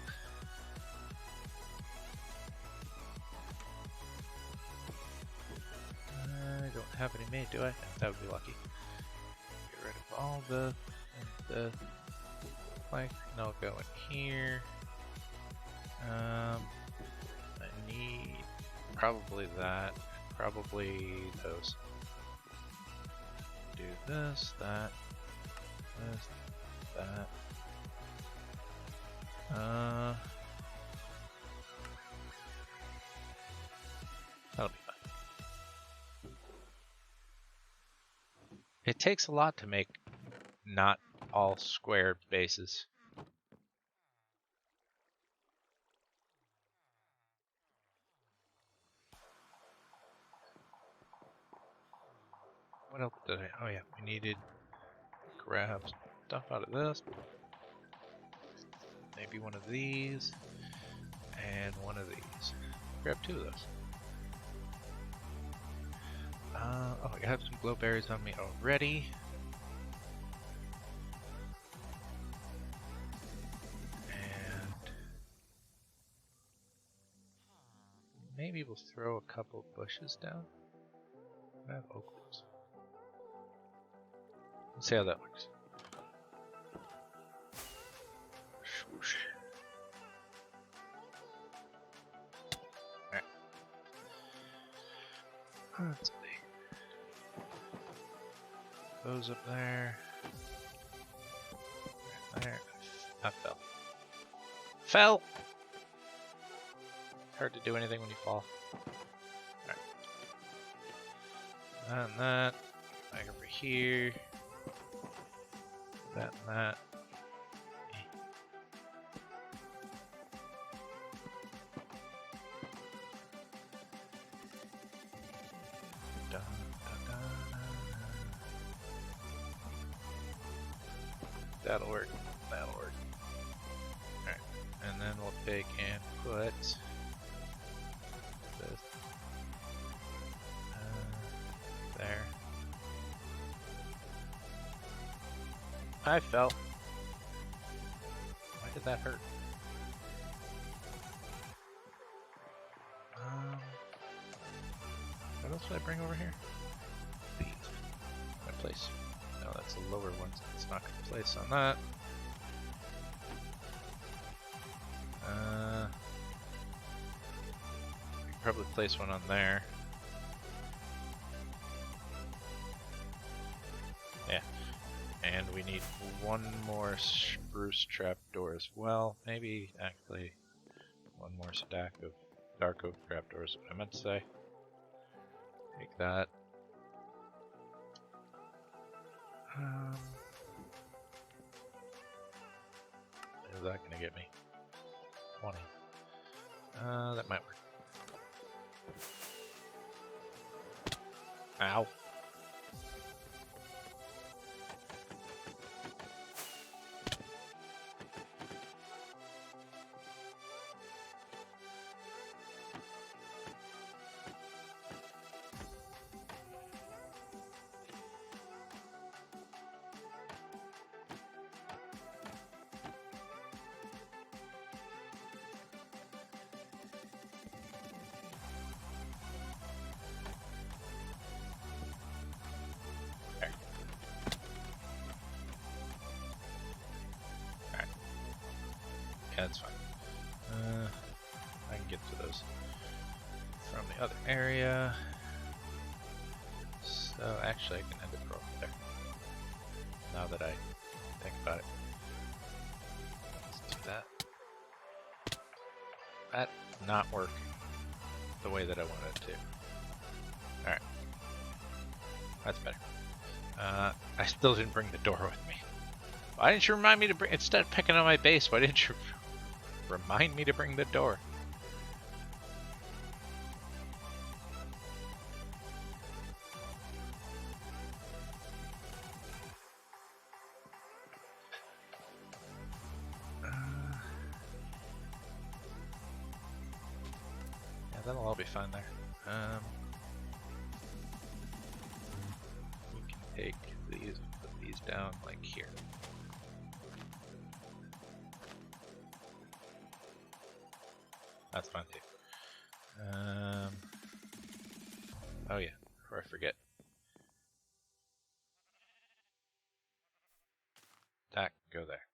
I don't have any made, do I? That would be lucky. Get rid of all the plank. No, go in here. I need probably that, probably those. Do this, that, this, that. That'll be fine. It takes a lot to make not all square bases. What else did I? Oh yeah, we needed to grab stuff out of this. Maybe one of these and one of these. Grab two of those. Oh, I have some glowberries on me already. And maybe we'll throw a couple bushes down. I have oak leaves. Let's see how that works. Swoosh. Alright. Let's see. Those up there. Right there. I fell. Fell! Hard to do anything when you fall. Alright. And that. Back over here. That and that. Dun, dun, dun. That'll work. That'll work. Alright. And then we'll take and put this there. I fell. Why did that hurt? What else did I bring over here? These. My place. No, that's the lower one, so it's not going to place on that. I could probably place one on there. Yeah. And we need one more spruce trapdoor as well. Maybe, actually, one more stack of dark oak trapdoors, what I meant to say. Take that. What is that going to get me? 20. That might work. Ow. Yeah, that's fine. I can get to those from the other area. So actually, I can end it from there. Now that I think about it, let's do that. That not working the way that I wanted it to. All right, that's better. I still didn't bring the door with me. Why didn't you remind me to bring? Instead of picking on my base, why didn't you remind me to bring the door? Yeah, that'll all be fine there. We can take these and put these down like here. That's fine too. Oh yeah, before I forget. That can go there.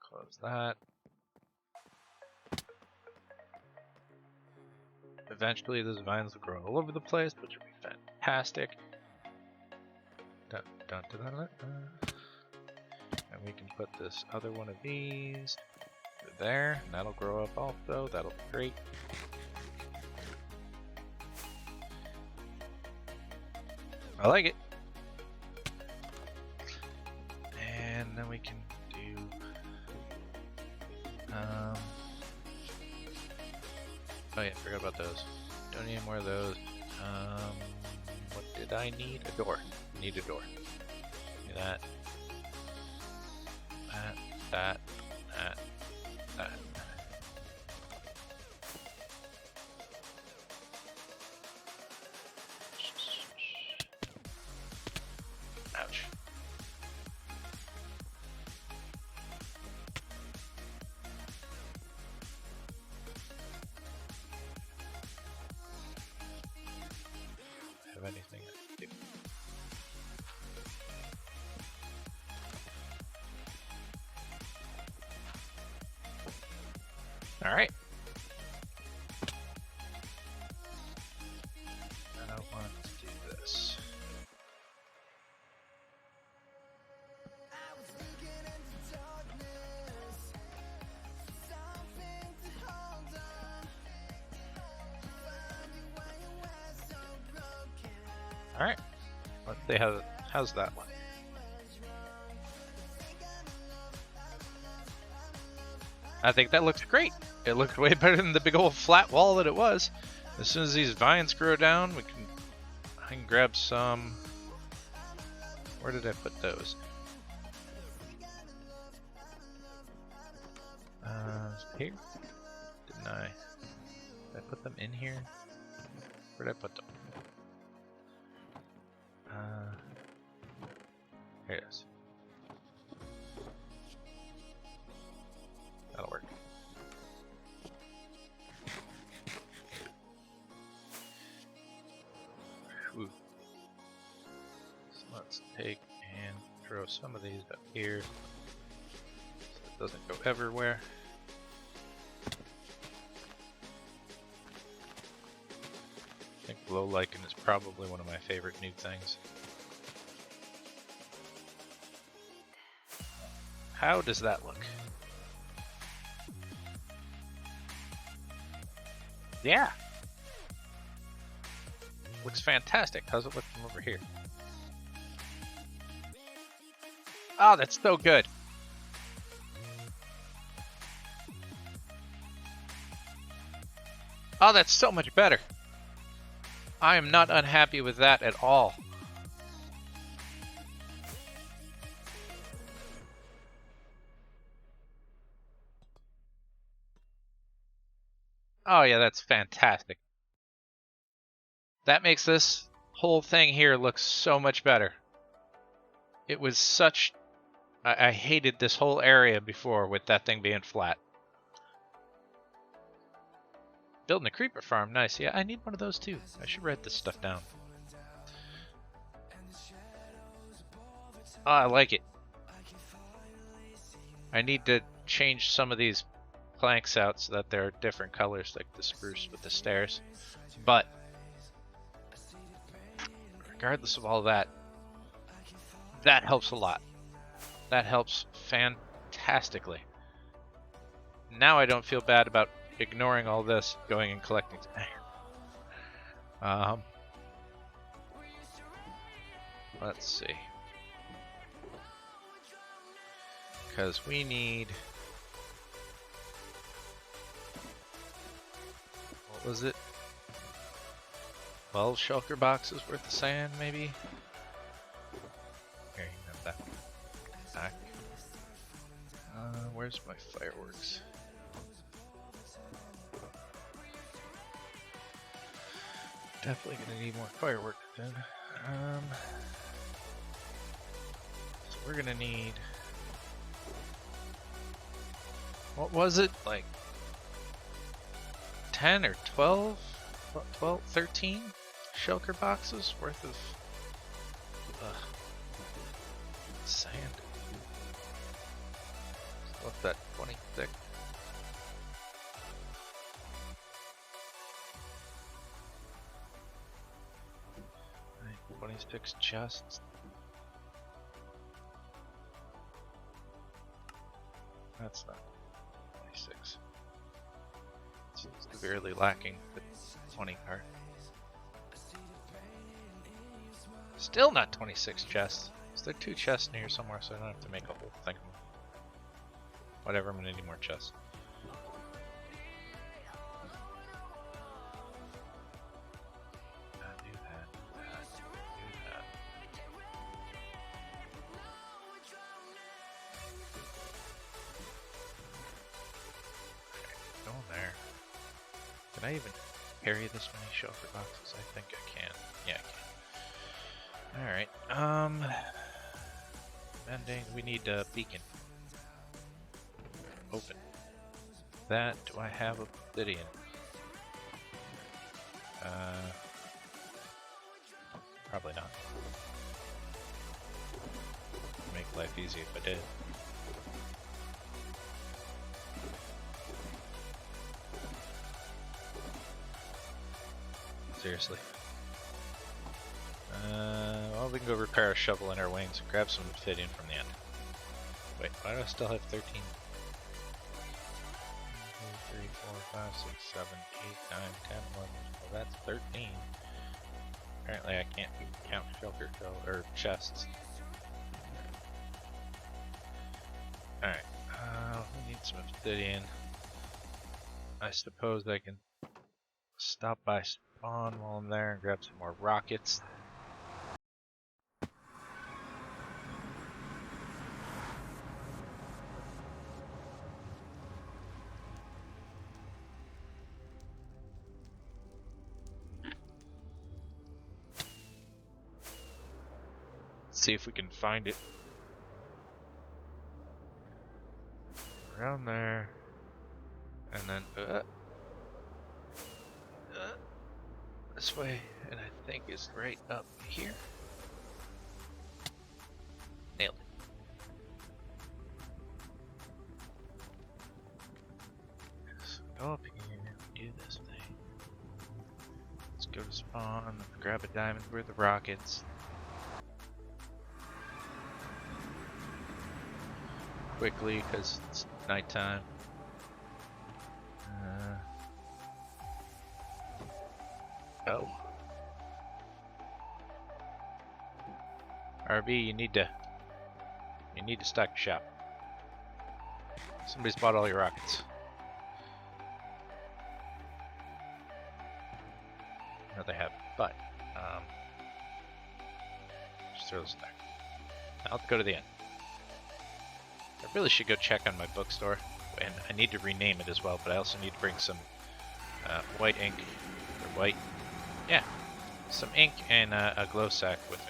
Close that. Eventually those vines will grow all over the place, which will be fantastic. Dun, dun, dun, dun, dun, dun. And we can put this other one of these there, and that'll grow up also. That'll be great. I like it. And then we can do oh yeah, forgot about those. Don't need any more of those. What did I need? A door. Need a door. Do that. That. Ouch. Have anything I can do? All right. I want to do this. All right. Let's see how's that one. I think that looks great. It looked way better than the big old flat wall that it was. As soon as these vines grow down, I can grab some. Where did I put those? Here? Didn't I? Did I put them in here? Where did I put them? Here it is. That'll work. Whew. So let's take and throw some of these up here so it doesn't go everywhere. I think glow lichen is probably one of my favorite new things. How does that look? Yeah! Looks fantastic. How's it look from over here? Oh, that's so good! Oh, that's so much better! I am not unhappy with that at all. Oh yeah, that's fantastic. That makes this whole thing here look so much better. It was such... I hated this whole area before with that thing being flat. Building a creeper farm, nice. Yeah, I need one of those too. I should write this stuff down. Oh, I like it. I need to change some of these planks out so that they're different colors, like the spruce with the stairs. But regardless of all that, that helps a lot. That helps fantastically. Now I don't feel bad about ignoring all this, going and collecting. Let's see. Because we need... What was it? 12 shulker boxes worth of sand, maybe? Here, you can have that back. Where's my fireworks? Definitely gonna need more fireworks then. So we're gonna need... What was it? Like 10 or 12? 13 shulker boxes worth of sand. What's that? 26. Right, 26 chests. That's not 26. It's severely lacking the 20 part. Still not 26 chests. Is there 2 chests in here somewhere so I don't have to make a whole thing? Whatever, I'm gonna need more chests. Do that. Go in there. Can I even carry this many shulker boxes? I think I can. Yeah, I can. Alright, mending, we need a beacon. Open. That, do I have obsidian? Probably not. Make life easy if I did. Seriously. Well, we can go repair a shovel in our wings and grab some obsidian from the end. Wait, why do I still have 13? 2, 3, 4, 5, 6, 7, 8, 9, 10, 11. Well, that's 13. Apparently I can't count shulker or chests. Alright, we need some obsidian. I suppose I can stop by spawn while I'm there and grab some more rockets. See if we can find it. Around there. And then this way, and I think it's right up here. Nailed it. So go up here, do this thing. Let's go to spawn, grab a diamond worth of rockets. Quickly, because it's nighttime. Oh. RB, you need to stock your shop. Somebody's bought all your rockets. No, they haven't, but just throw those in there. Now let's go to the end. I really should go check on my bookstore, and I need to rename it as well, but I also need to bring some white ink, or white, yeah, some ink and a glow sack with me.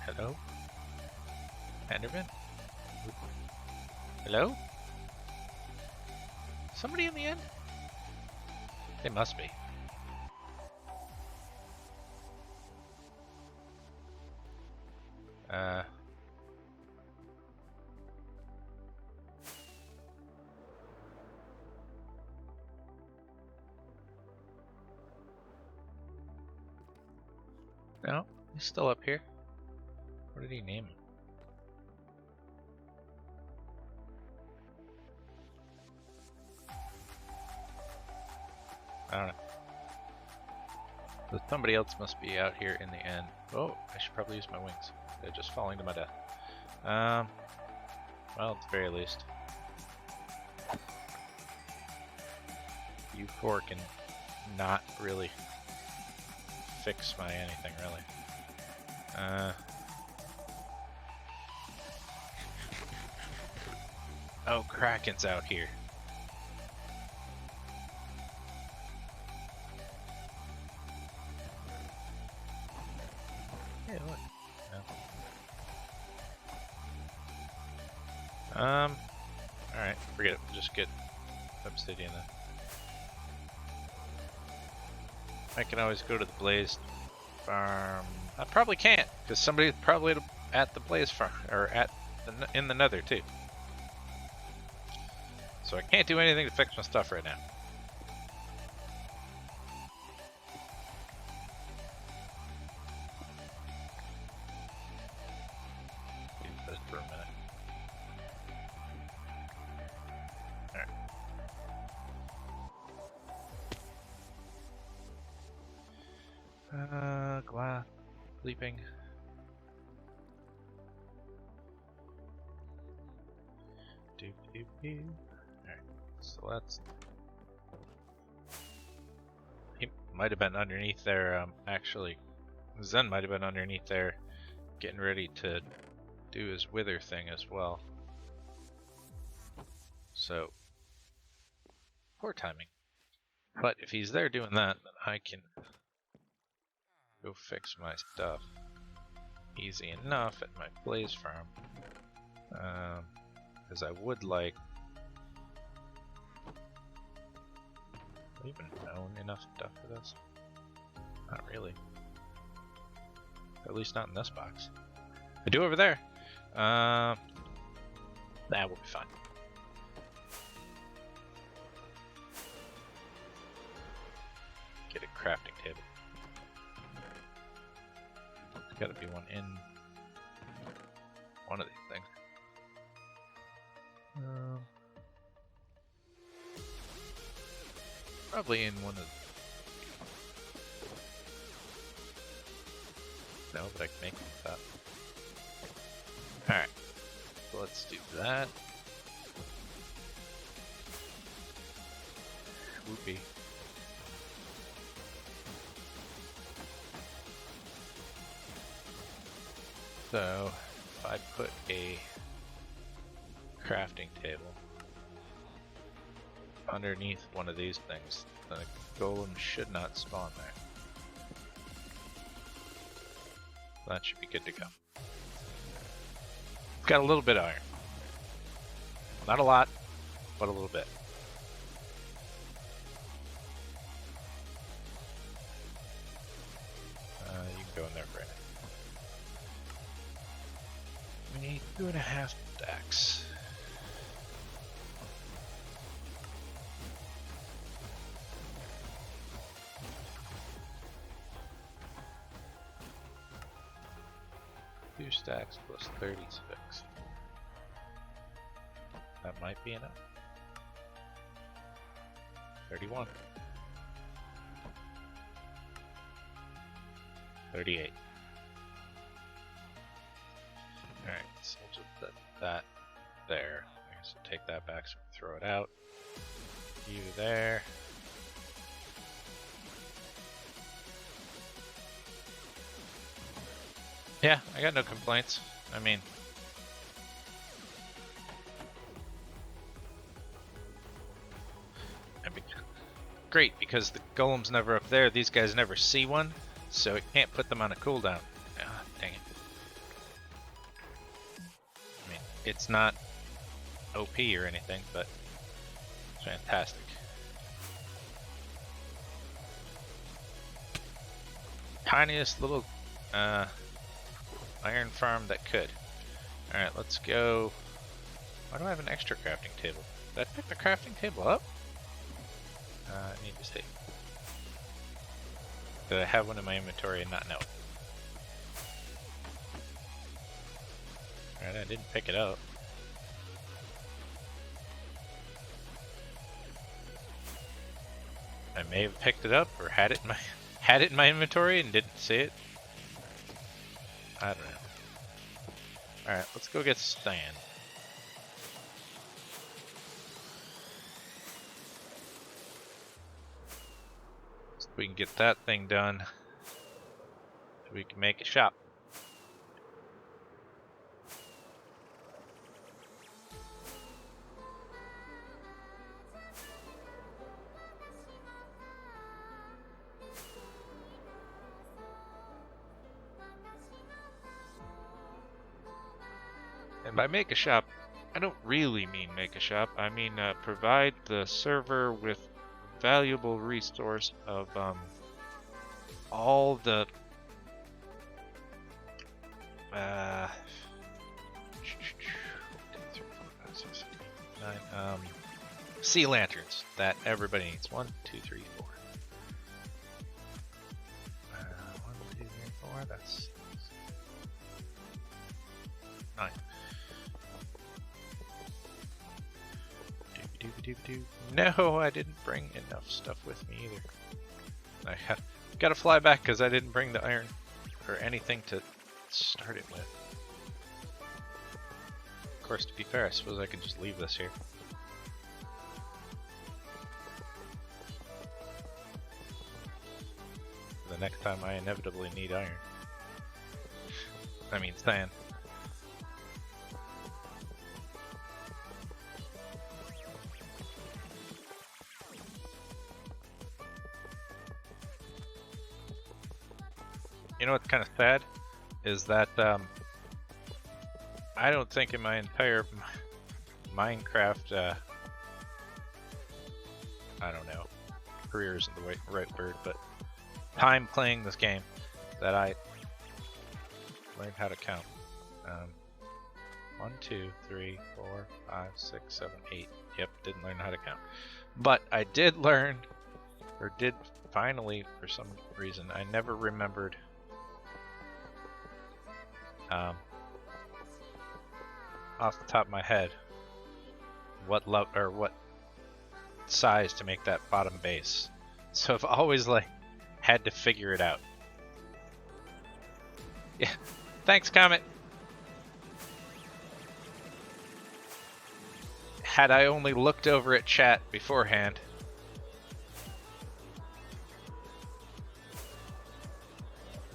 Hello? Enderman? Hello? Somebody in the end? They must be. No, he's still up here. What did he name him? I don't know. But somebody else must be out here in the end. Oh, I should probably use my wings. They're just falling to my death. Well, at the very least. You four can not really fix my anything, really. Oh, Kraken's out here. Hey, look. No. Alright, forget it. We'll just get obsidian then. I can always go to the Blaze farm. I probably can't, because somebody's probably at the Blaze farm, or in the Nether too. So I can't do anything to fix my stuff right now. Do this for a minute. Alright. Glass. Sleeping. Alright, so that's... He might have been underneath there, actually. Zen might have been underneath there getting ready to do his wither thing as well. So, poor timing. But if he's there doing that, then I can go fix my stuff easy enough at my Blaze farm. Because I would like... Have I even known enough stuff for this? Not really. At least not in this box. I do over there. That will be fine. Get a crafting table. There's gotta be one in one of these things. Probably in one of... No, but I can make that. Alright, so let's do that. Whoopee. So, if I put a crafting table underneath one of these things, the golem should not spawn there. That should be good to go. Got a little bit of iron. Not a lot, but a little bit. You can go in there for it. We need 2.5 stacks. 2 stacks plus 36. That might be enough. 31. 38. Alright, so we'll just put that there. I guess we'll take that back so we can throw it out. You there. Yeah, I got no complaints. I mean, great, because the golem's never up there. These guys never see one, so it can't put them on a cooldown. Ah, dang it. I mean, it's not OP or anything, but it's fantastic. Tiniest little iron farm that could. Alright, let's go. Why do I have an extra crafting table? Did I pick the crafting table up? I need to see. Did I have one in my inventory and not know? Alright, I didn't pick it up. I may have picked it up or had it in my inventory and didn't see it. I don't know. Alright, let's go get Stan. So we can get that thing done. So we can make a shop. And by make a shop, I don't really mean make a shop. I mean provide the server with valuable resource of all the sea lanterns that everybody needs. 1, 2, 3, 4. 1, 2, 3, 4. That's 9. No, I didn't bring enough stuff with me either. I gotta fly back because I didn't bring the iron or anything to start it with. Of course, to be fair, I suppose I could just leave this here. The next time I inevitably need iron. I mean sand. You know what's kind of sad is that I don't think in my entire Minecraft, I don't know, career isn't the right word, but time playing this game that I learned how to count. 1, 2, 3, 4, 5, 6, 7, 8. Yep, didn't learn how to count. But I did learn, or did finally, for some reason, I never remembered off the top of my head what size to make that bottom base. So I've always had to figure it out. Yeah, thanks, Comet. Had I only looked over at chat beforehand.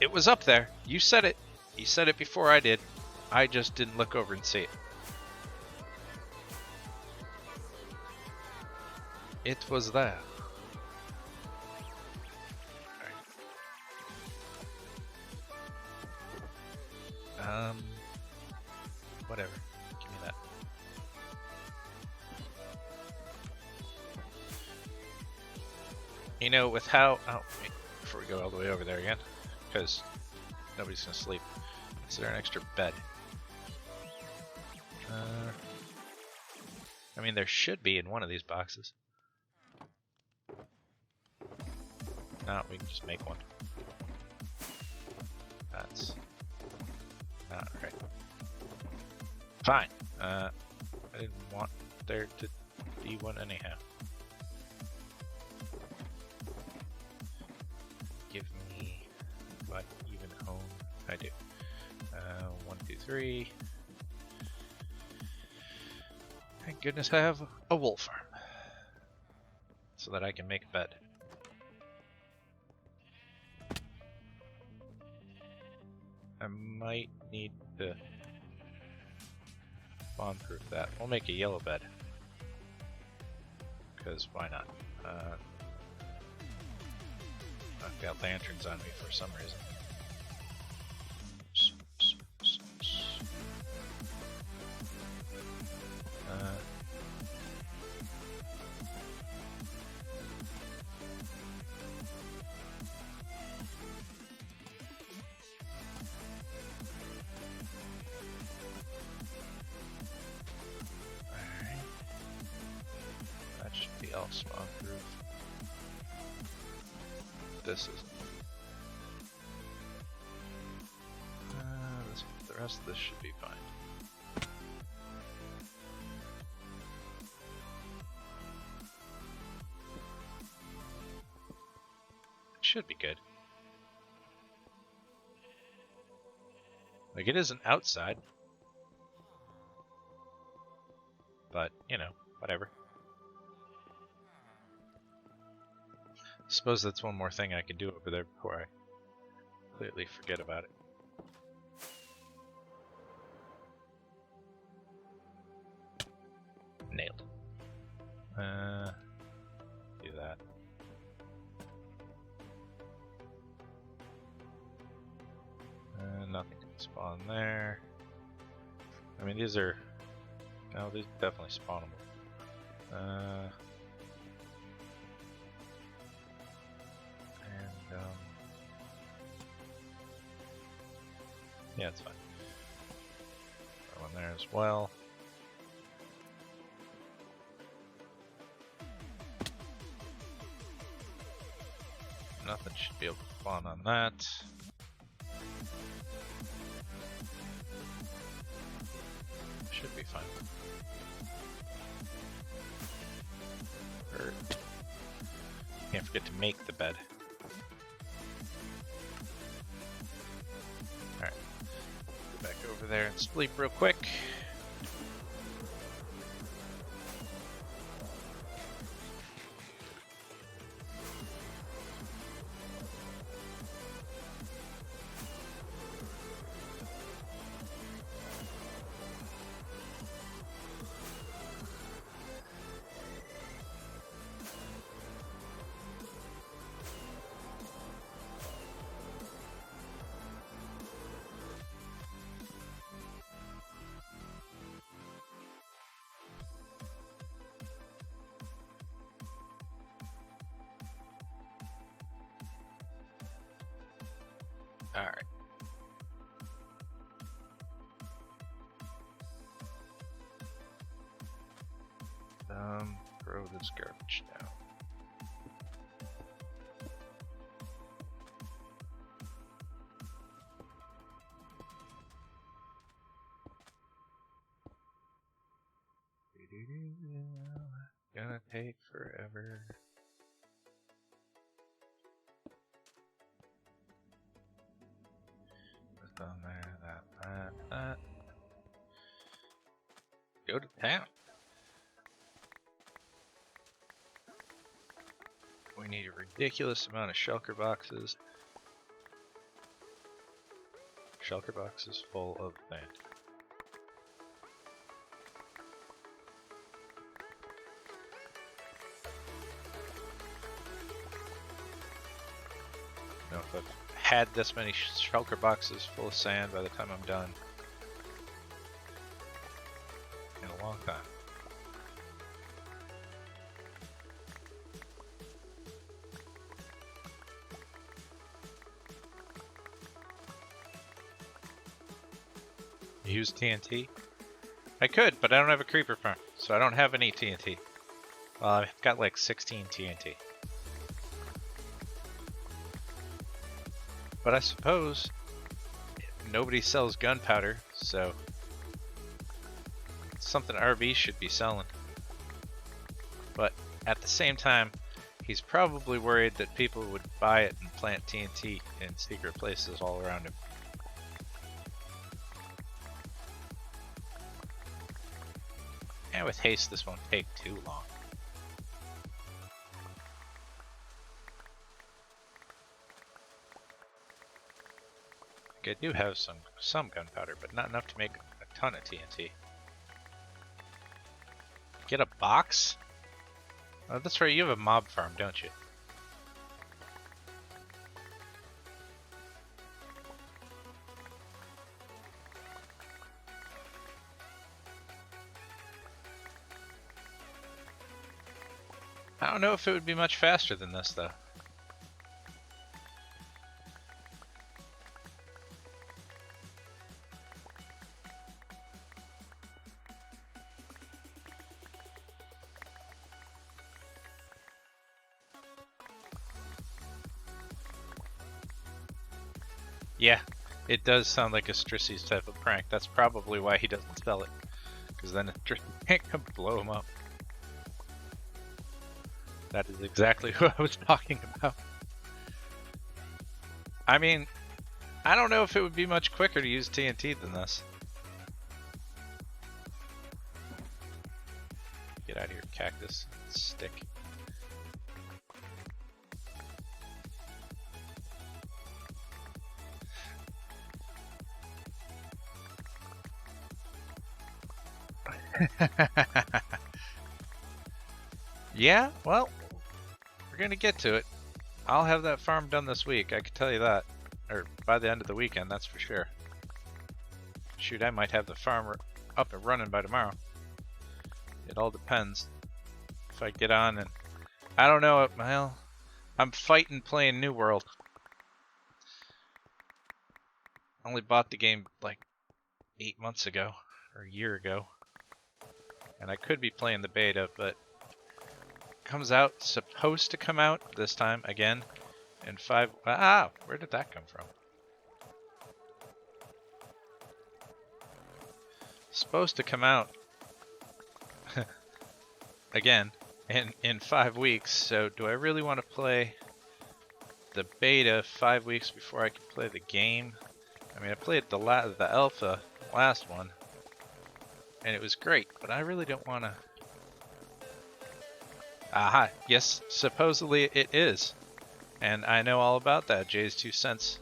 It was up there. You said it. You said it before I did. I just didn't look over and see it. It was there. Right. Whatever. Give me that. You know, with how... Oh, wait. Before we go all the way over there again. Because nobody's going to sleep. Is there an extra bed? I mean, there should be in one of these boxes. No, we can just make one. That's not right. Fine. I didn't want there to be one anyhow. Give me what even home I do. 1, 2, 3. Thank goodness I have a wool farm. So that I can make a bed. I might need to spawn-proof that. We'll make a yellow bed. Because why not? I've got lanterns on me for some reason. All spawn proof. This is the rest of this should be fine. It should be good. Like, it isn't outside, but you know, whatever. Suppose that's one more thing I can do over there before I completely forget about it. Nailed. Do that. Nothing can spawn there. I mean, these are... No, these are definitely spawnable. Yeah, it's fine. That one there as well. Nothing should be able to spawn on that. Should be fine. Can't forget to make the bed. Alright. Go back over there and sleep real quick. Alright. Throw this garbage down. Gonna take forever. On there, that. Go to town. We need a ridiculous amount of shulker boxes. Shulker boxes full of sand. Now, if I've had this many shulker boxes full of sand by the time I'm done in a long time. Use TNT? I could, but I don't have a creeper farm, so I don't have any TNT. Well, I've got like 16 TNT. But I suppose nobody sells gunpowder, so something RB should be selling. But at the same time, he's probably worried that people would buy it and plant TNT in secret places all around him. And with haste, this won't take too long. I do have some gunpowder, but not enough to make a ton of TNT. Get a box? Oh, that's right, you have a mob farm, don't you? I don't know if it would be much faster than this, though. Yeah, it does sound like a Strissey's type of prank. That's probably why he doesn't sell it. Because then Strissey can't come blow him up. That is exactly who I was talking about. I mean, I don't know if it would be much quicker to use TNT than this. Get out of here, cactus. Stick. Yeah, well, we're gonna get to it. I'll have that farm done this week, I can tell you that. Or by the end of the weekend, that's for sure. Shoot, I might have the farm up and running by tomorrow. It all depends. If I get on and... I don't know, well, I'm fighting playing New World. I only bought the game like 8 months ago, or a year ago. And I could be playing the beta, but comes out, supposed to come out this time again in 5. Ah, where did that come from? Supposed to come out again in 5 weeks. So do I really want to play the beta 5 weeks before I can play the game? I mean, I played the alpha last one, and it was great, but I really don't want to. Aha, yes, supposedly it is. And I know all about that. Jay's 2 cents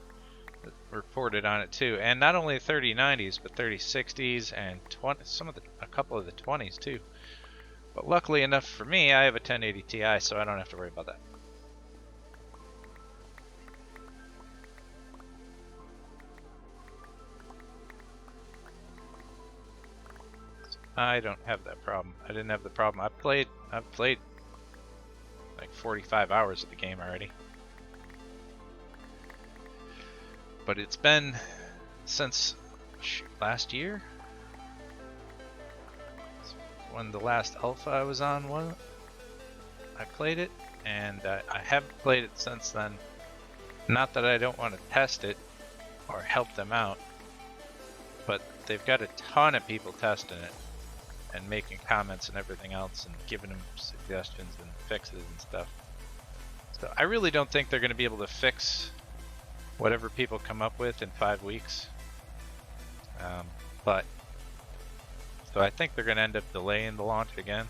reported on it too. And not only 3090s, but 3060s and a couple of the 20s too. But luckily enough for me, I have a 1080 Ti, so I don't have to worry about that. I don't have that problem. I didn't have the problem. I've played like 45 hours of the game already. But it's been since last year? When the last alpha I was on was, I played it, and I haven't played it since then. Not that I don't want to test it or help them out, but they've got a ton of people testing it and making comments and everything else and giving them suggestions and fixes and stuff. So I really don't think they're going to be able to fix whatever people come up with in 5 weeks. So I think they're going to end up delaying the launch again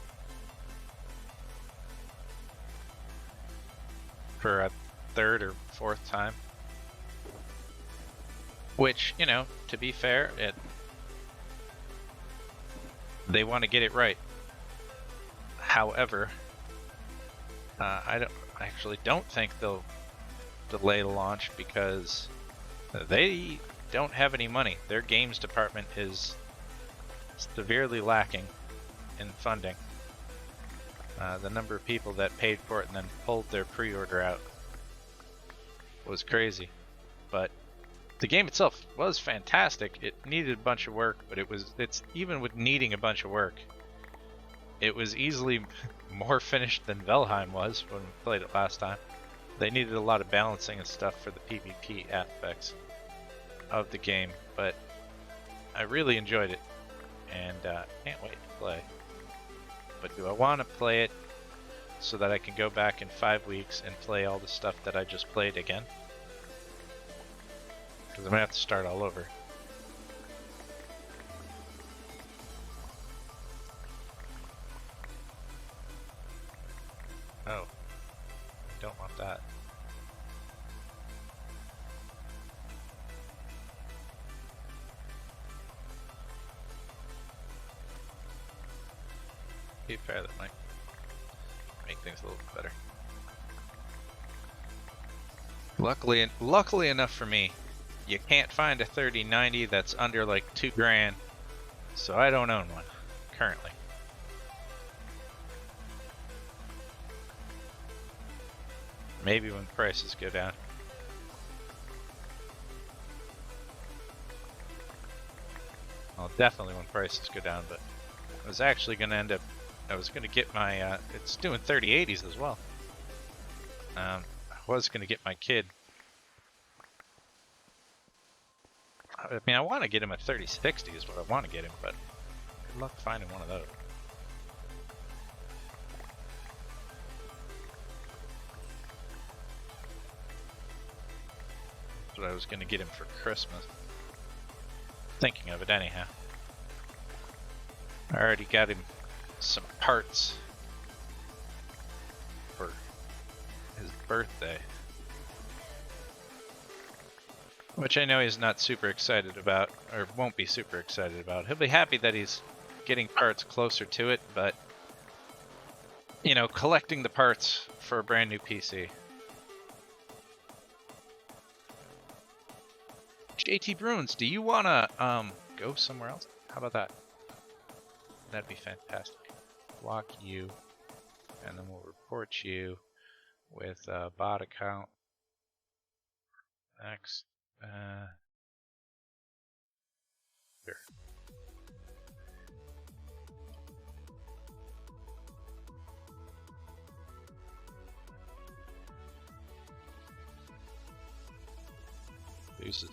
for a 3rd or 4th time. Which, you know, to be fair, they want to get it right. However, I actually don't think they'll delay the launch because they don't have any money. Their games department is severely lacking in funding. The number of people that paid for it and then pulled their pre-order out was crazy. But the game itself was fantastic. It needed a bunch of work, but it's even with needing a bunch of work, it was easily more finished than Valheim was when we played it last time. They needed a lot of balancing and stuff for the PvP aspects of the game, but I really enjoyed it. and can't wait to play. But do I want to play it so that I can go back in 5 weeks and play all the stuff that I just played again? Because I'm going to have to start all over. Oh, I don't want that. Be fair, that might make things a little bit better. Luckily enough for me, you can't find a 3090 that's under like $2 grand, so I don't own one currently. Maybe when prices go down. Well, definitely when prices go down, but I was actually going to end up, I was going to get my, it's doing 3080s as well. I was going to get my kid. I mean, I want to get him a 3060 is what I want to get him, but good luck finding one of those. That's what I was going to get him for Christmas. Thinking of it anyhow. I already got him some parts for his birthday, which I know he's not super excited about, or won't be super excited about. He'll be happy that he's getting parts closer to it, but you know, collecting the parts for a brand new PC. JT Bruins, do you wanna go somewhere else? How about that? That'd be fantastic. Block you, and then we'll report you with a bot account. Next. Here. Uses.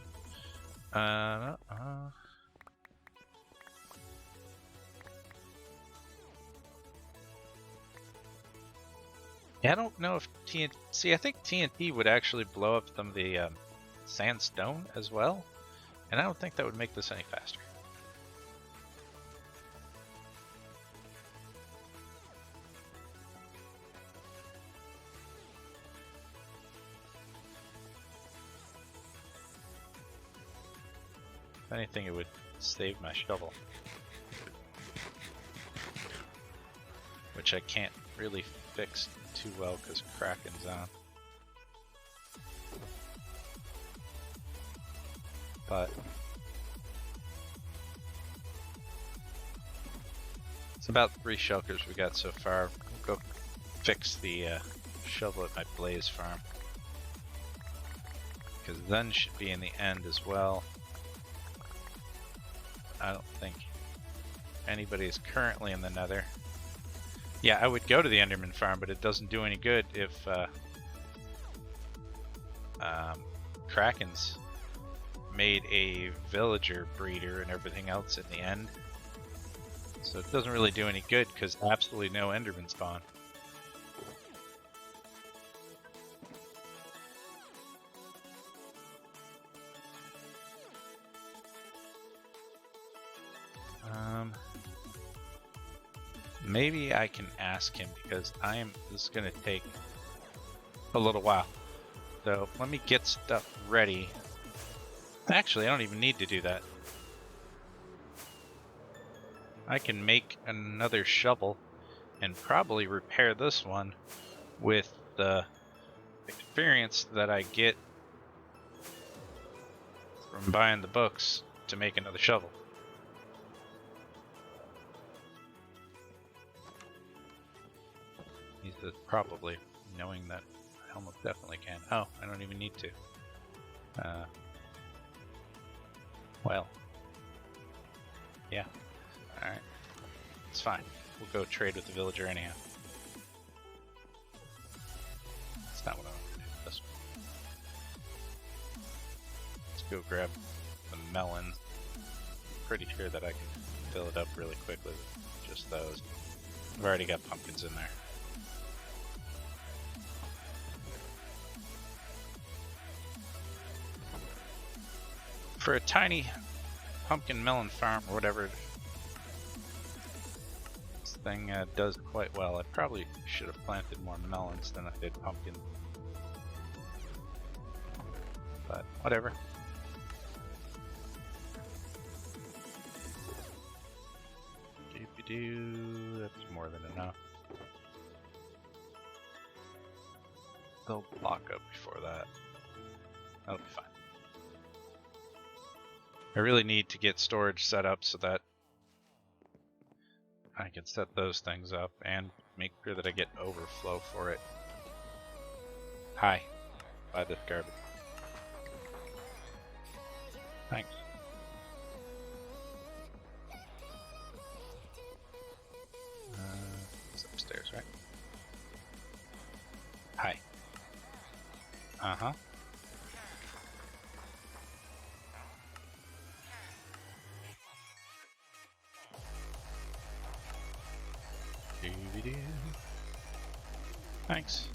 Yeah, I don't know if TNT. See, I think TNT would actually blow up some of the sandstone as well, and I don't think that would make this any faster. If anything, it would save my shovel, which I can't really fix too well because Kraken's on. But it's about 3 shulkers we got so far. We'll go fix the shovel at my Blaze farm, because then should be in the end as well. I don't think anybody is currently in the Nether. Yeah, I would go to the Enderman farm, but it doesn't do any good if Kraken's made a villager breeder and everything else in the end. So it doesn't really do any good because absolutely no Enderman spawn. Maybe I can ask him, because this is gonna take a little while. So let me get stuff ready. Actually, I don't even need to do that. I can make another shovel and probably repair this one with the experience that I get from buying the books to make another shovel. He's probably knowing that I almost definitely can. Oh, I don't even need to. Well, yeah. Alright. It's fine. We'll go trade with the villager anyhow. That's not what I want to do. This one. Let's go grab the melon. Pretty sure that I can fill it up really quickly with just those. I've already got pumpkins in there. For a tiny pumpkin melon farm or whatever, this thing does quite well. I probably should have planted more melons than I did pumpkin. But whatever. Doopy-doo, that's more than enough. They'll block up before that. That'll be fine. I really need to get storage set up so that I can set those things up and make sure that I get overflow for it. Hi. Buy this garbage. Thanks. It's upstairs, right? Hi. Uh-huh. Thanks.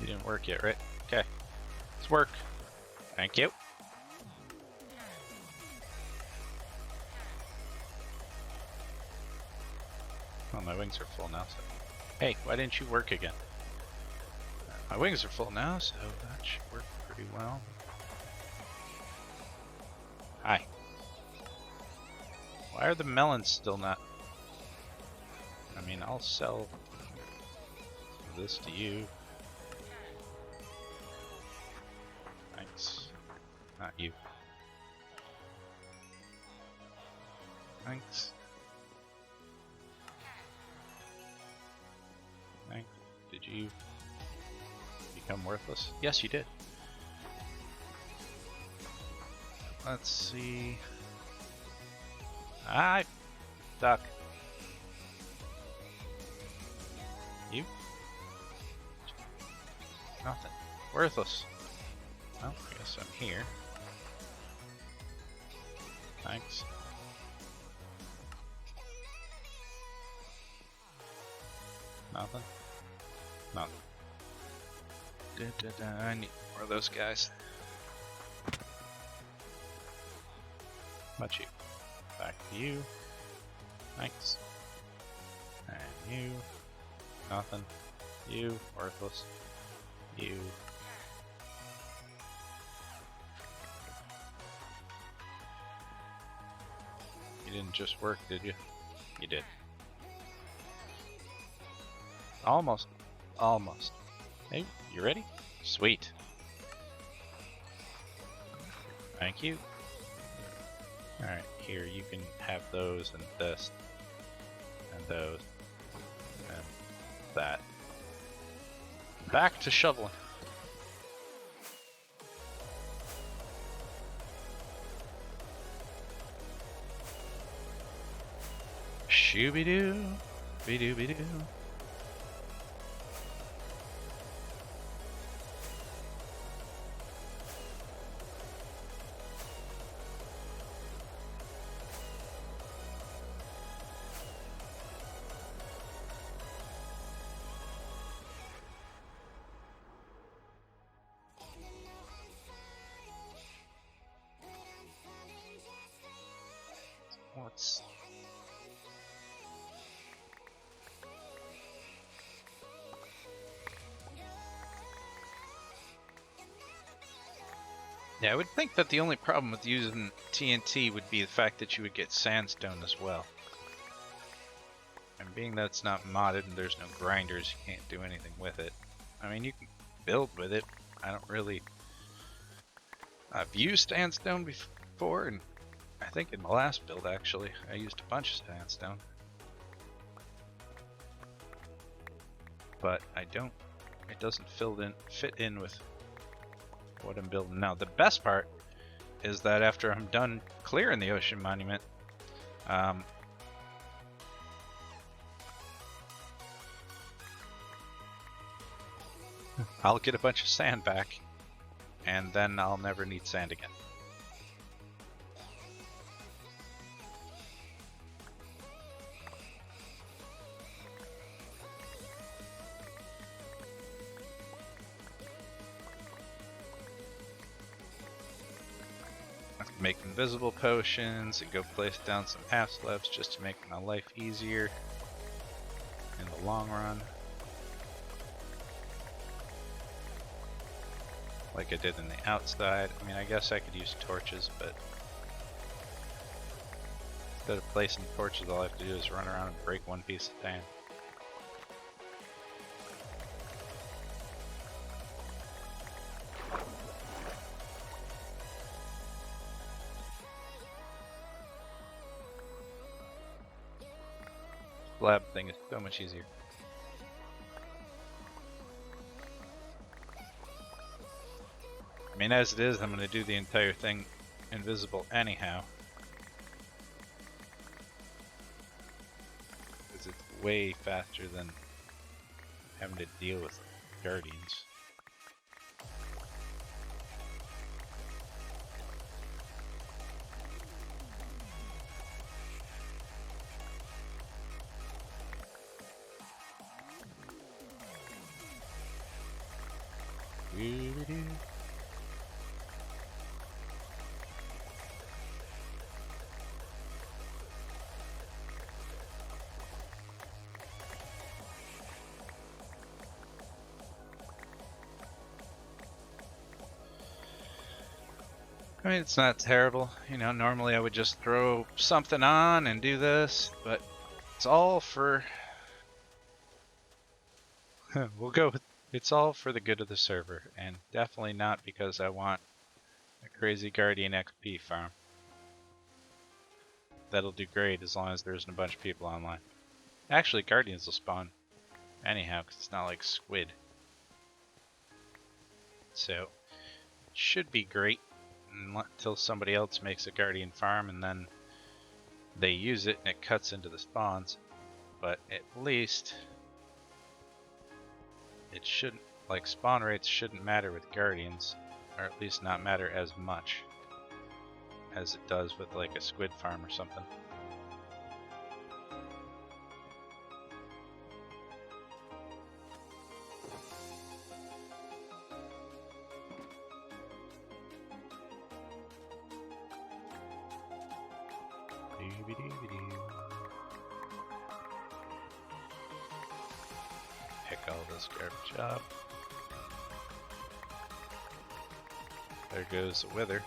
You didn't work yet, right? Okay. Let's work. Thank you. Oh, my wings are full now, so... Hey, why didn't you work again? My wings are full now, so that should work pretty well. Hi. Why are the melons still not... I mean, I'll sell this to you. Thanks. Not you. Thanks. Thanks. Did you become worthless? Yes, you did. Let's see. I duck. You? Nothing. Worthless. Well, I guess I'm here. Thanks. Nothing. Nothing. I need more of those guys. Much you. Back to you. Thanks. And you. Nothing. You. Worthless. You. You didn't just work, did you? You did. Almost. Almost. Hey, you ready? Sweet. Thank you. Alright, here you can have those and this. And those. And that. Back to shoveling. Shooby-doo. Be-doo-be-doo. What's... Yeah, I would think that the only problem with using TNT would be the fact that you would get sandstone as well. And being that it's not modded and there's no grinders, you can't do anything with it. I mean, you can build with it. I don't really... I've used sandstone before, and I think in the last build, actually, I used a bunch of sandstone. But I don't... It doesn't fit in with what I'm building now. The best part is that after I'm done clearing the ocean monument, I'll get a bunch of sand back, and then I'll never need sand again. make invisible potions and go place down some half slabs just to make my life easier in the long run. Like I did in the outside. I mean, I guess I could use torches, but instead of placing torches, all I have to do is run around and break one piece of sand. Slab thing is so much easier. I mean, as it is, I'm going to do the entire thing invisible anyhow. Because it's way faster than having to deal with guardians. I mean, it's not terrible. You know, normally I would just throw something on and do this, but it's all for... we'll go with... It's all for the good of the server, and definitely not because I want a crazy Guardian XP farm. That'll do great as long as there isn't a bunch of people online. Actually, Guardians will spawn anyhow, because it's not like Squid. So, it should be great until somebody else makes a Guardian farm and then they use it and it cuts into the spawns. But at least it shouldn't, like, spawn rates shouldn't matter with Guardians, or at least not matter as much as it does with like a Squid farm or something. Pick all this garbage up. There goes the wither.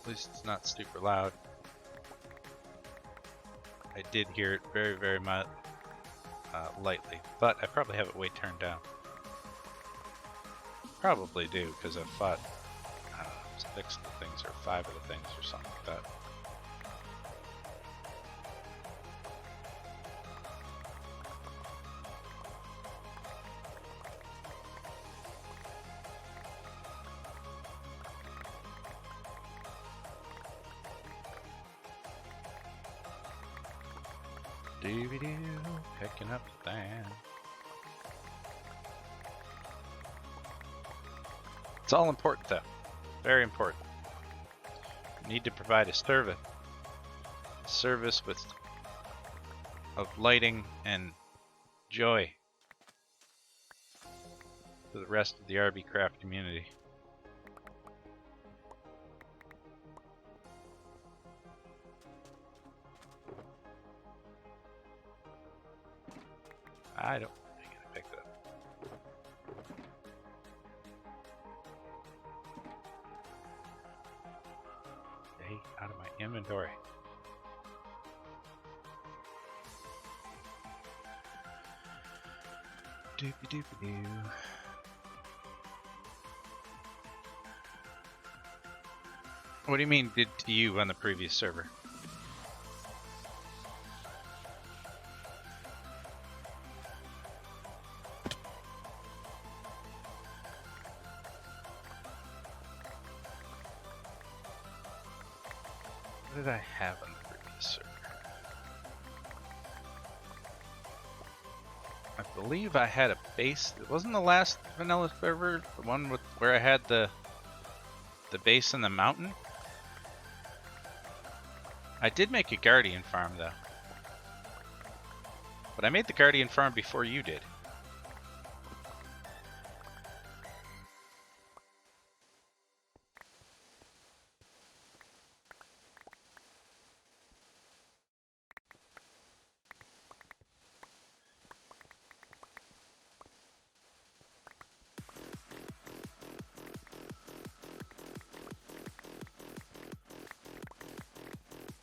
At least it's not super loud. I did hear it very, very much lightly, but I probably have it way turned down. Probably do, because I've fought, I don't know, 6 of the things or 5 of the things or something like that. Doo-doo, picking up the fan. It's all important though. Very important. You need to provide a service. A service with of lighting and joy to the rest of the RB Craft community. I gotta pick that up. Stay out of my inventory. Doopy doopy doo. What do you mean did to you on the previous server? What did I have on the previous server? I believe I had a base. It wasn't the last vanilla server, the one with where I had the base in the mountain. I did make a Guardian farm though, but I made the Guardian farm before you did.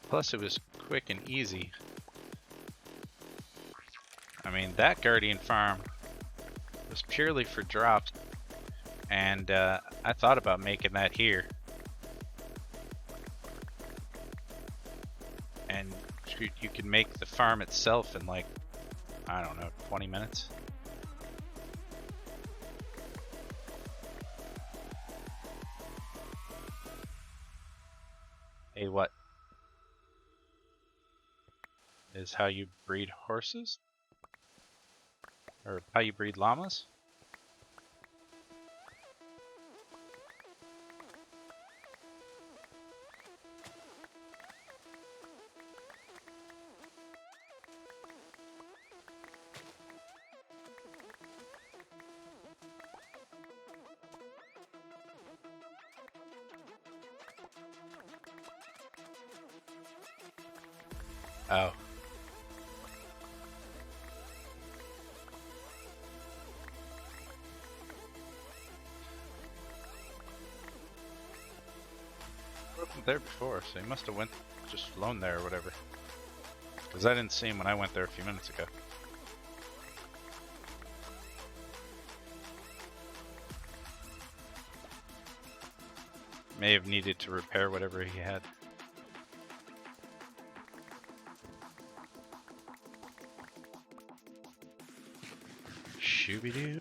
Plus it was quick and easy. I mean, that Guardian farm was purely for drops, and I thought about making that here. And you can make the farm itself in like, I don't know, 20 minutes. Hey, what? Is how you breed horses? Or how you breed llamas? Oh. I wasn't there before, so he must have just flown there or whatever. Because I didn't see him when I went there a few minutes ago. May have needed to repair whatever he had. Shooby-doo.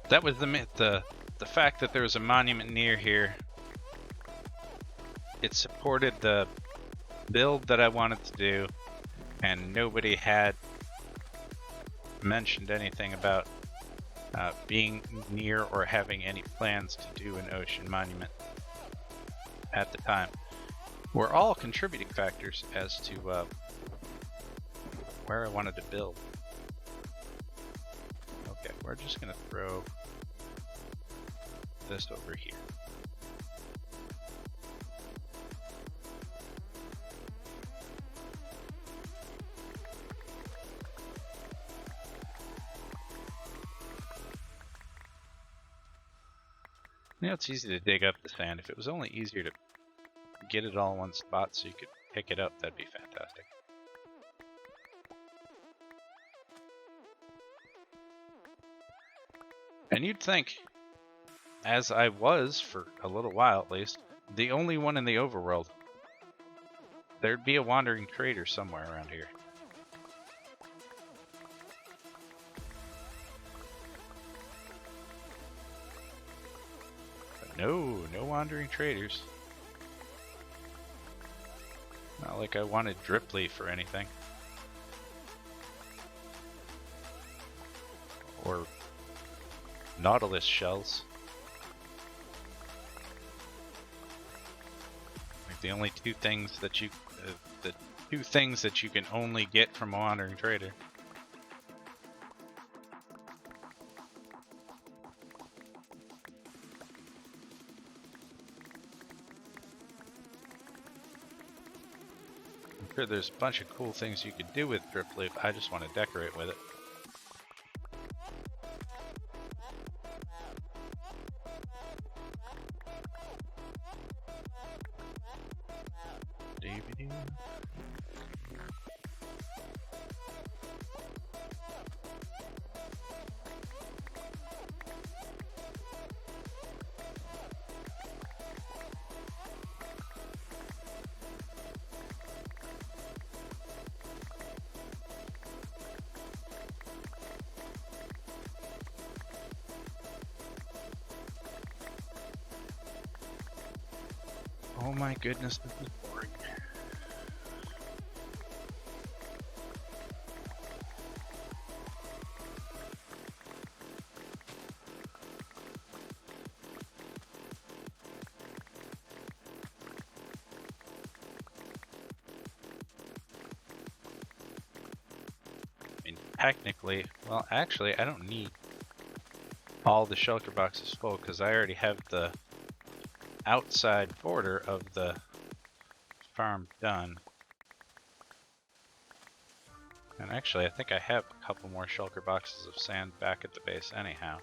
That was the fact that there was a monument near here. It supported the build that I wanted to do, and nobody had mentioned anything about being near or having any plans to do an ocean monument at the time. Were all contributing factors as to where I wanted to build. Okay, we're just gonna throw this over here. You know, it's easy to dig up the sand. If it was only easier to get it all in one spot so you could pick it up, that'd be fantastic. And you'd think, as I was for a little while at least, the only one in the overworld, there'd be a wandering trader somewhere around here. But no wandering traders. Not like I wanted Dripleaf or anything. Or Nautilus shells. Like the only two things that you, the two things that you can only get from a wandering trader. I'm sure there's a bunch of cool things you could do with Dripleaf. I just want to decorate with it. Oh my goodness, this is boring. I mean, technically, well, actually, I don't need all the shulker boxes full because I already have the outside border of the farm done. And actually, I think I have a couple more shulker boxes of sand back at the base anyhow.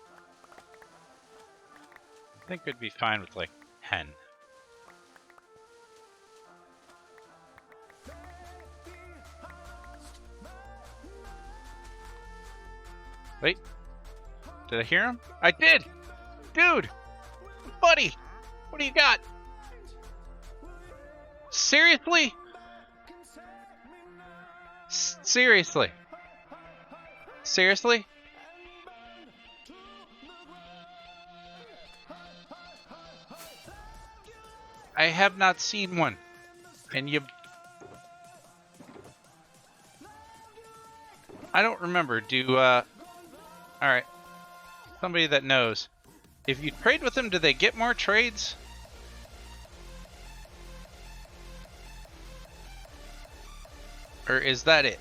I think we'd be fine with like 10. Wait, did I hear him? I did! Dude! Buddy! What do you got? Seriously? Seriously? Seriously? I have not seen one. And you... I don't remember. Alright. Somebody that knows. If you trade with them, do they get more trades? Or is that it?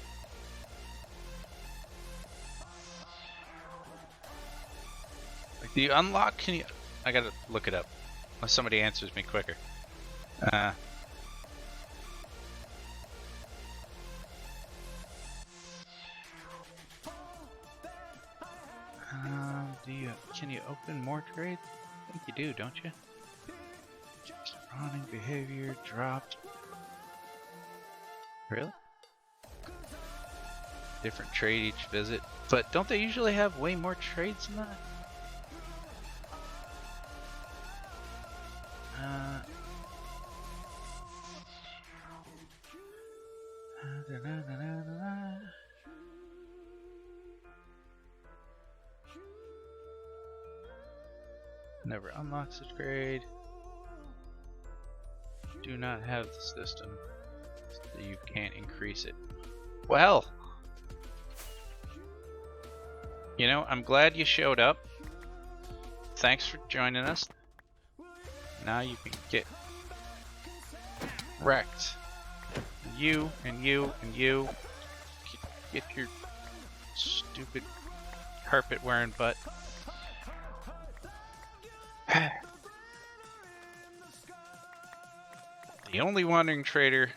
Like, do you unlock? Can you... I gotta look it up. Unless somebody answers me quicker. Can you open more trades? I think you do, don't you? Spawning behavior dropped. Really? Different trade each visit. But don't they usually have way more trades than that? Never unlocks this grade. Do not have the system, so you can't increase it. Well, you know, I'm glad you showed up. Thanks for joining us. Now you can get wrecked. You and you and you. Get your stupid carpet wearing butt. The only wandering trader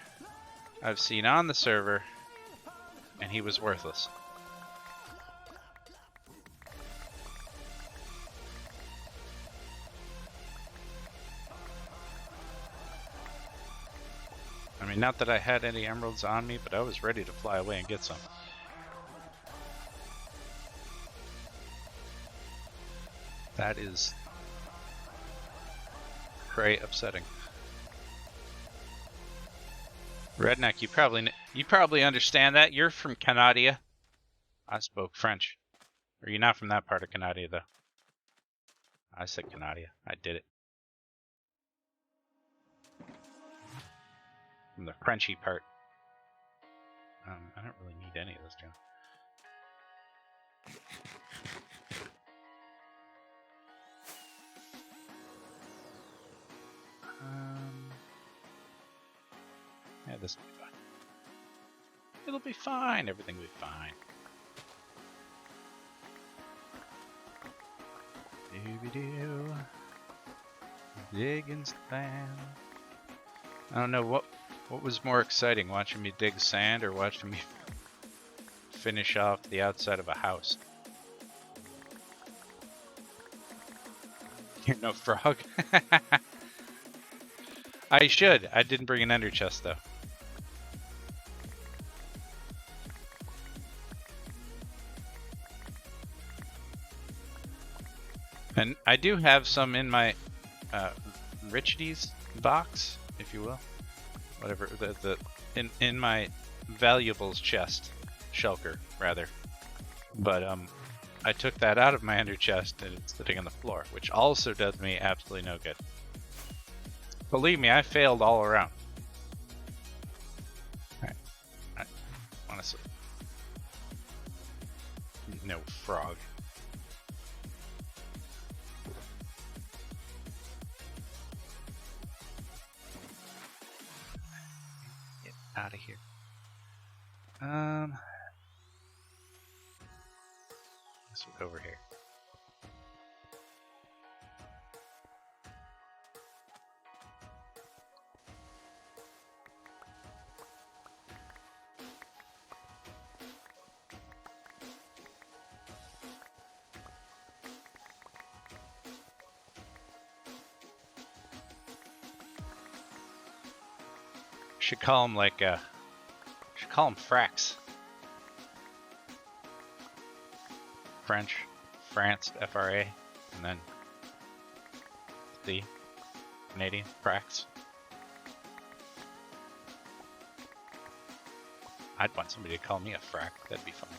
I've seen on the server, and he was worthless. I mean, not that I had any emeralds on me, but I was ready to fly away and get some. That is very upsetting. Redneck, you probably understand that. You're from Canada. I spoke French. Or you're not from that part of Canada, though. I said Canada. I did it. From the Frenchy part. I don't really need any of this junk. Yeah, this will be fine. It'll be fine. Everything will be fine. Dooby-doo. Digging sand. I don't know what was more exciting, watching me dig sand or watching me finish off the outside of a house. You're no frog. I should. I didn't bring an ender chest though. And I do have some in my Richides box, if you will. Whatever, in my valuables chest, shulker rather. But I took that out of my ender chest and it's sitting on the floor, which also does me absolutely no good. Believe me, I failed all around. Alright. Honestly. No frog. Get out of here. Let's look over here. Should call them like should call them fracks. French, France, FRA, and then the Canadian fracks. I'd want somebody to call me a frack. That'd be fun.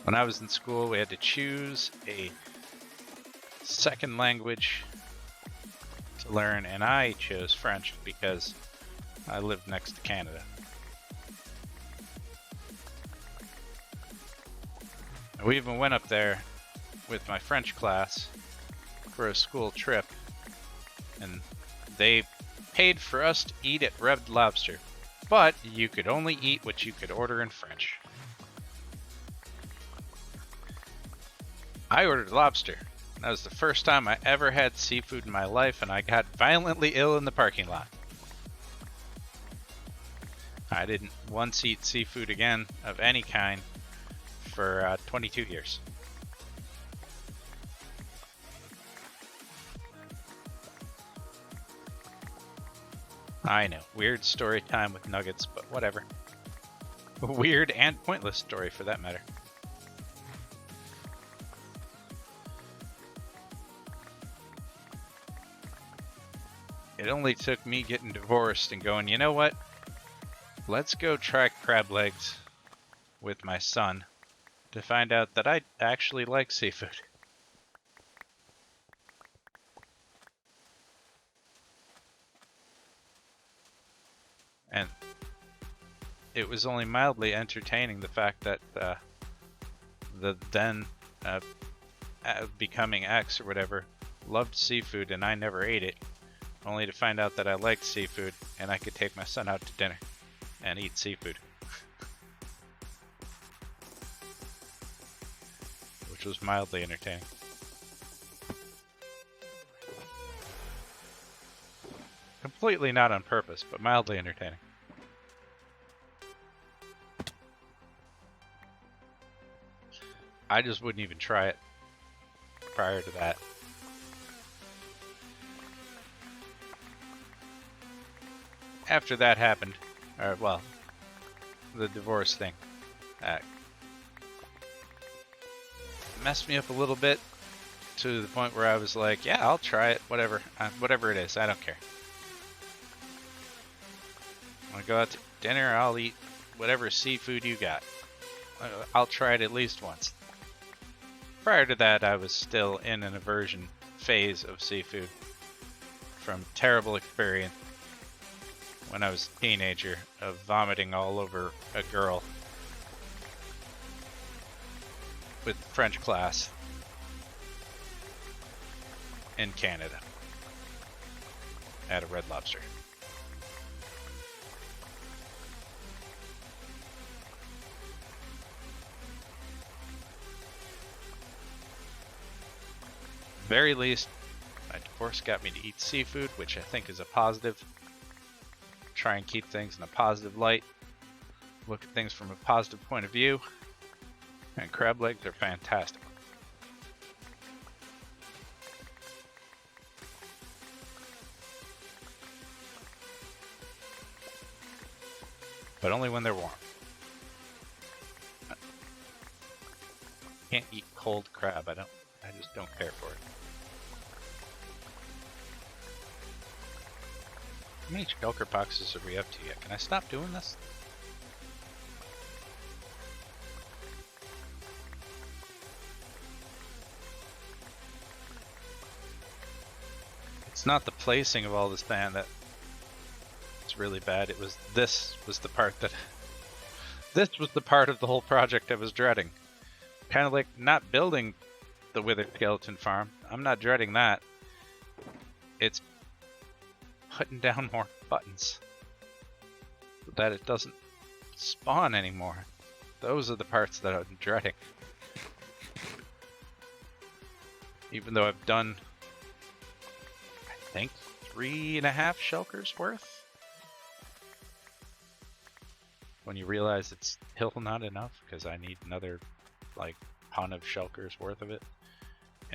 When I was in school, we had to choose a second language to learn, and I chose French because I lived next to Canada. And we even went up there with my French class for a school trip, and they paid for us to eat at Red Lobster, but you could only eat what you could order in French. I ordered lobster. That was the first time I ever had seafood in my life, and I got violently ill in the parking lot. I didn't once eat seafood again of any kind for 22 years. I know, weird story time with nuggets, but whatever. Weird and pointless story for that matter. It only took me getting divorced and going, you know what? Let's go try crab legs with my son to find out that I actually like seafood. And it was only mildly entertaining, the fact that the then becoming ex or whatever loved seafood and I never ate it, only to find out that I liked seafood and I could take my son out to dinner and eat seafood. Which was mildly entertaining. Completely not on purpose, but mildly entertaining. I just wouldn't even try it prior to that. After that happened, or well, the divorce thing, messed me up a little bit to the point where I was like, yeah, I'll try it, whatever it is, I don't care. I go out to dinner, I'll eat whatever seafood you got. I'll try it at least once. Prior to that, I was still in an aversion phase of seafood from terrible experience when I was a teenager of vomiting all over a girl with French class in Canada at a Red Lobster. Very least, my divorce got me to eat seafood, which I think is a positive. Try and keep things in a positive light. Look at things from a positive point of view. And crab legs are fantastic. But only when they're warm. Can't eat cold crab. I just don't care for it. How many shulker boxes are we up to yet? Can I stop doing this? It's not the placing of all this band that it's really bad. It was this was the part of the whole project I was dreading. Kind of like not building the Withered Skeleton Farm. I'm not dreading that. It's putting down more buttons so that it doesn't spawn anymore. Those are the parts that I'm dreading. Even though I've done, I think, 3.5 shulkers worth. When you realize it's still not enough, because I need another like ton of shulkers worth of it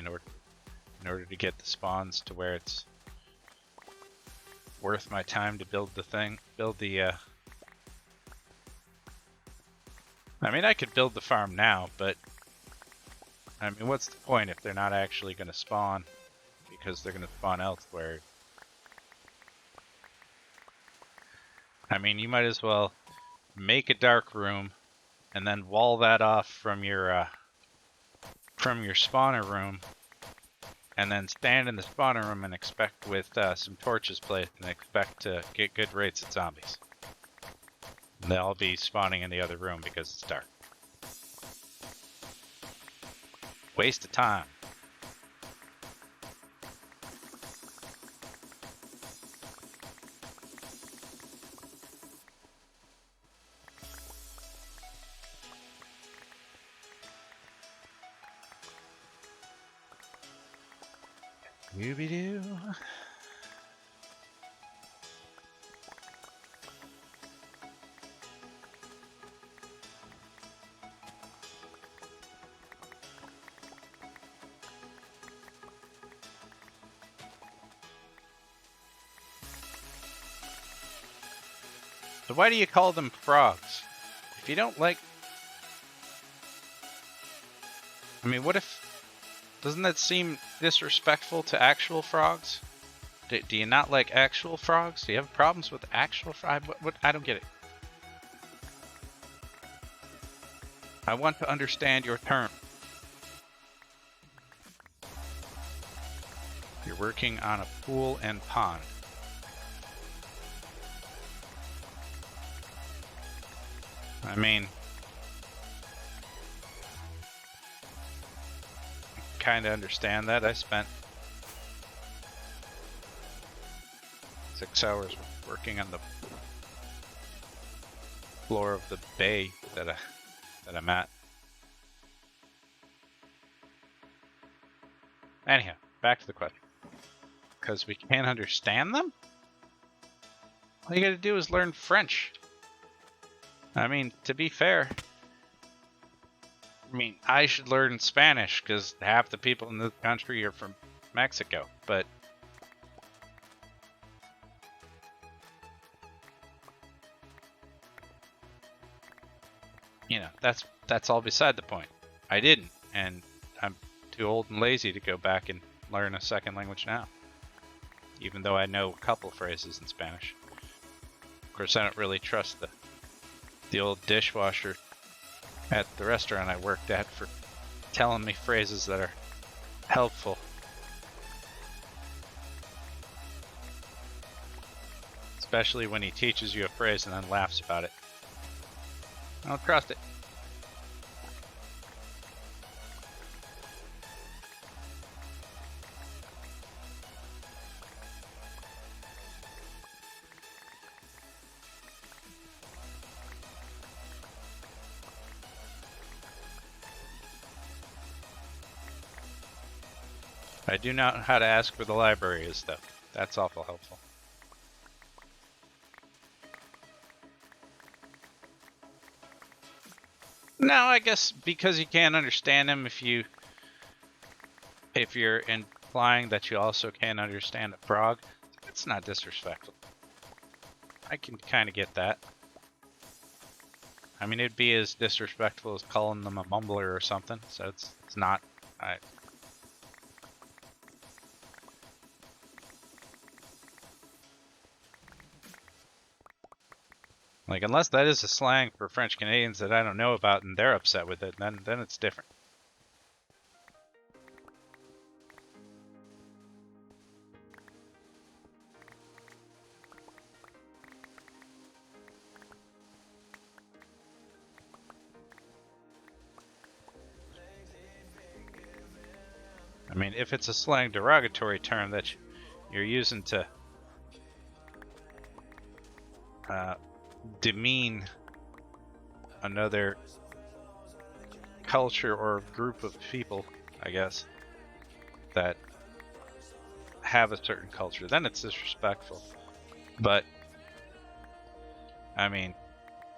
in order to get the spawns to where it's worth my time to build the thing. I mean, I could build the farm now, but I mean, what's the point if they're not actually going to spawn because they're going to spawn elsewhere? I mean, you might as well make a dark room and then wall that off from your spawner room, and then stand in the spawner room and expect with some torches placed and expect to get good rates at zombies. And they'll all be spawning in the other room because it's dark. Waste of time. Scooby-Doo. So why do you call them frogs? If you don't like... I mean, what if... Doesn't that seem disrespectful to actual frogs? Do you not like actual frogs? Do you have problems with actual frogs? What? I don't get it. I want to understand your term. You're working on a pool and pond. I mean... kind of understand that. I spent 6 hours working on the floor of the bay that I'm at. Anyhow, back to the question. Because we can't understand them? All you gotta do is learn French. I mean, to be fair, I mean, I should learn Spanish because half the people in this country are from Mexico, but you know, that's all beside the point. I didn't, and I'm too old and lazy to go back and learn a second language now, even though I know a couple phrases in Spanish. Of course, I don't really trust the old dishwasher at the restaurant I worked at for telling me phrases that are helpful. Especially when he teaches you a phrase and then laughs about it. I don't trust it. I do know how to ask where the library is, though. That's awful helpful. No, I guess because you can't understand him if you're implying that you also can't understand a frog, it's not disrespectful. I can kind of get that. I mean, it'd be as disrespectful as calling them a mumbler or something, so it's not. Like, unless that is a slang for French Canadians that I don't know about and they're upset with it, then it's different. I mean, if it's a slang derogatory term that you're using to demean another culture or group of people, I guess, that have a certain culture, then it's disrespectful. But I mean,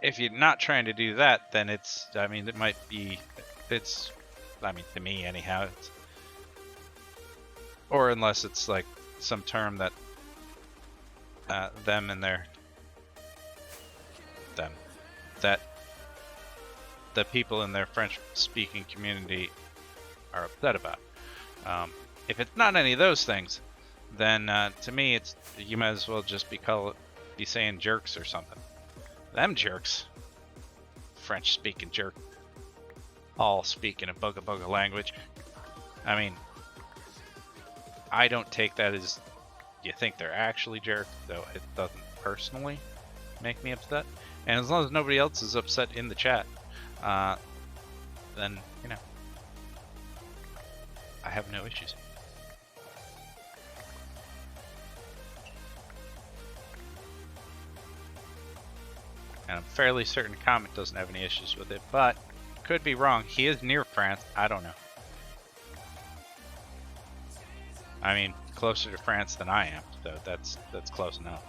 if you're not trying to do that, then it's, I mean, it might be, it's, I mean, to me anyhow, Or unless it's like some term that them and their them that the people in their French-speaking community are upset about. If it's not any of those things, then to me, it's you might as well just be saying jerks or something. Them jerks, French-speaking jerk, all speaking a bugga bugga language. I mean, I don't take that as you think they're actually jerks, though it doesn't personally make me upset. And as long as nobody else is upset in the chat, then, you know, I have no issues. And I'm fairly certain Comet doesn't have any issues with it, but could be wrong. He is near France. I don't know. I mean, closer to France than I am, so that's close enough.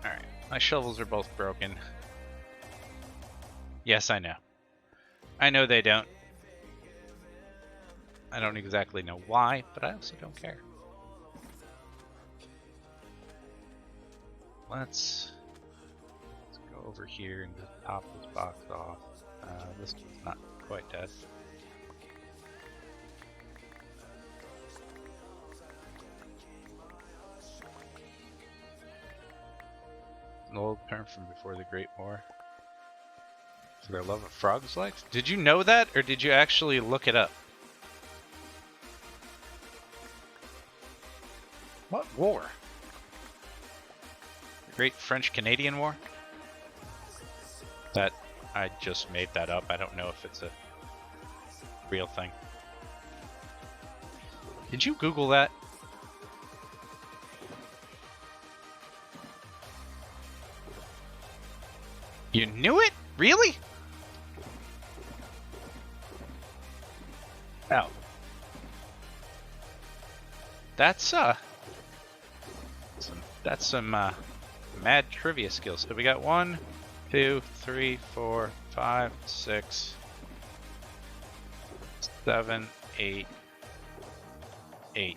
Alright, my shovels are both broken. Yes, I know. I know they don't. I don't exactly know why, but I also don't care. Let's go over here and just top this box off. This one's not quite dead. An old term from before the Great War. For their love of frogs' legs? Did you know that, or did you actually look it up? What war? The Great French-Canadian War? That, I just made that up. I don't know if it's a real thing. Did you Google that? You knew it? Really? Oh. That's some mad trivia skills. So we got 1, 2, 3, 4, 5, 6, 7, 8, 8.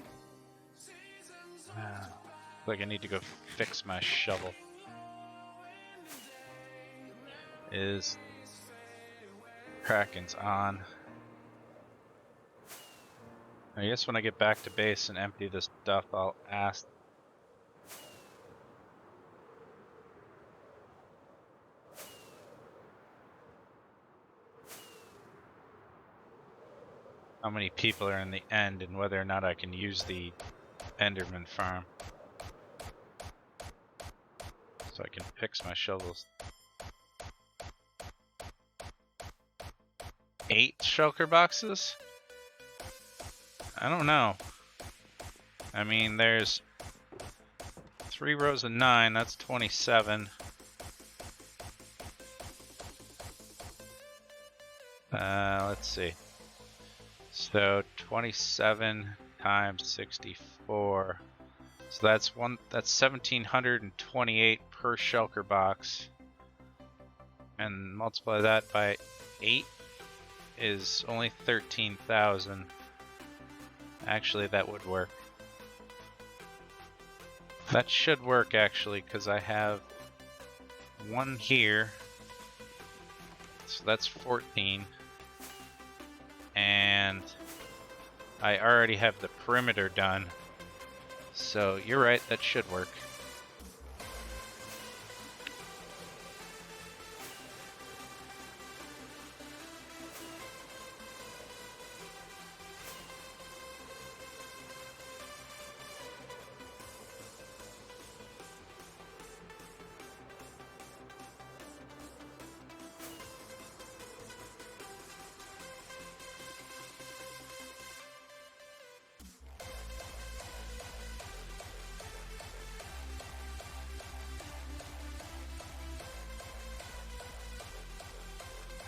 Like I need to go fix my shovel. Is Kraken's on. I guess when I get back to base and empty this stuff, I'll ask. How many people are in the end and whether or not I can use the Enderman farm. So I can fix my shovels. 8 shulker boxes? I don't know. I mean, there's 3 rows of 9, that's 27. Let's see. So 27 times 64. So that's 1728 per shulker box. And multiply that by 8 is only 13,000. Actually, that would work. That should work actually, because I have 1 here. So that's 14. And I already have the perimeter done. So you're right, that should work.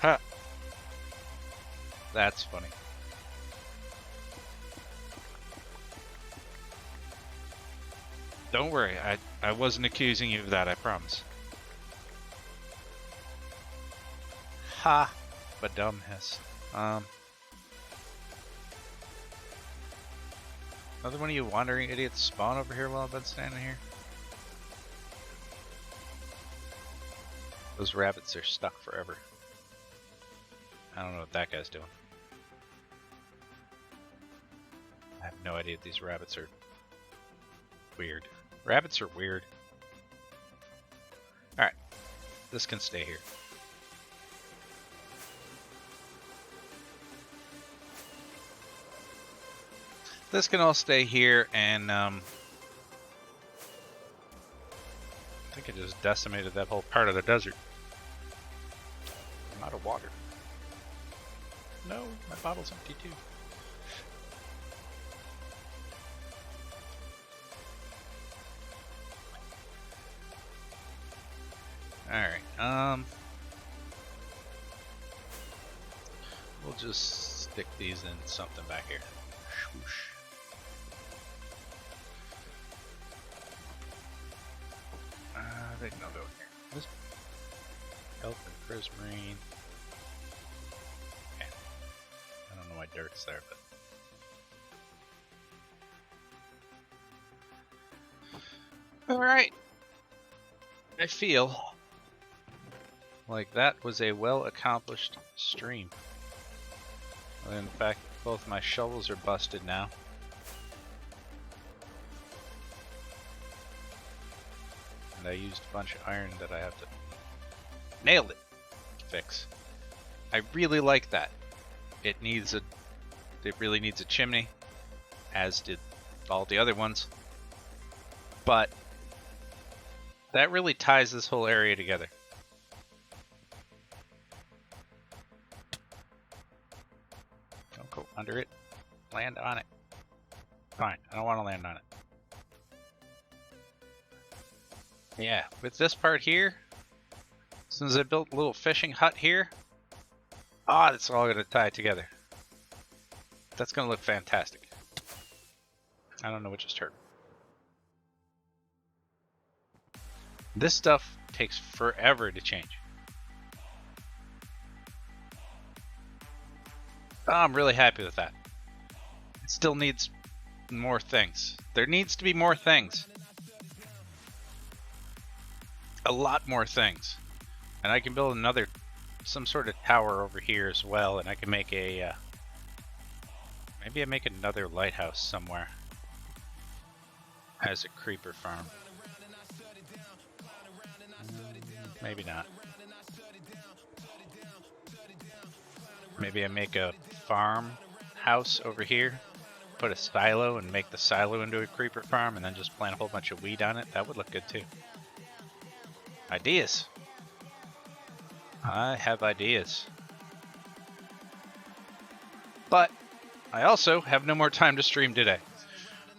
Ha! That's funny. Don't worry, I wasn't accusing you of that, I promise. Ha! But dumbass. Another one of you wandering idiots spawn over here while I've been standing here? Those rabbits are stuck forever. I don't know what that guy's doing. I have no idea if these rabbits are weird. Rabbits are weird. Alright. This can stay here. This can all stay here, and I think it just decimated that whole part of the desert. I'm out of water. No, my bottle's empty too. Alright, we'll just stick these in something back here. Swoosh. They can all go here. This Elf and Prismarine. Okay. I don't know why dirt's there, but alright. I feel like that was a well accomplished stream. In fact, both my shovels are busted now. And I used a bunch of iron that I have to nailed it fix. I really like that. It really needs a chimney, as did all the other ones. But that really ties this whole area together. Don't go under it. Land on it. Fine, I don't want to land on it. Yeah, with this part here, as soon as I built a little fishing hut here, it's all going to tie together. That's going to look fantastic. I don't know what just hurt. This stuff takes forever to change. I'm really happy with that. It still needs more things. There needs to be more things. A lot more things. And I can build some sort of tower over here as well, and I can make a, maybe I make another lighthouse somewhere as a creeper farm. Maybe not. Maybe I make a farm house over here, put a silo and make the silo into a creeper farm, and then just plant a whole bunch of wheat on it. That would look good too. Ideas. I have ideas. But I also have no more time to stream today.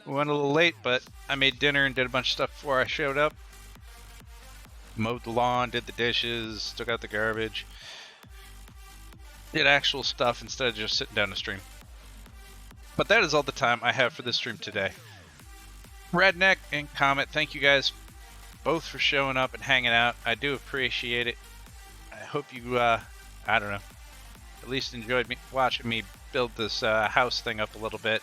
We went a little late, but I made dinner and did a bunch of stuff before I showed up. Mowed the lawn, did the dishes, took out the garbage. Did actual stuff instead of just sitting down to stream. But that is all the time I have for this stream today. Redneck and Comet, thank you guys both for showing up and hanging out. I do appreciate it. I hope you, I don't know, at least enjoyed watching me build this house thing up a little bit.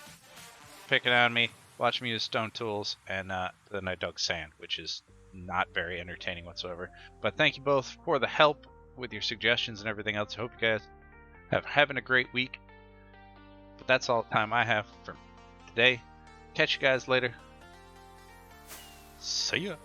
Picking on me, watching me use stone tools, and then I dug sand, which is not very entertaining whatsoever. But thank you both for the help with your suggestions and everything else. I hope you guys having a great week. But that's all the time I have for today. Catch you guys later. See ya.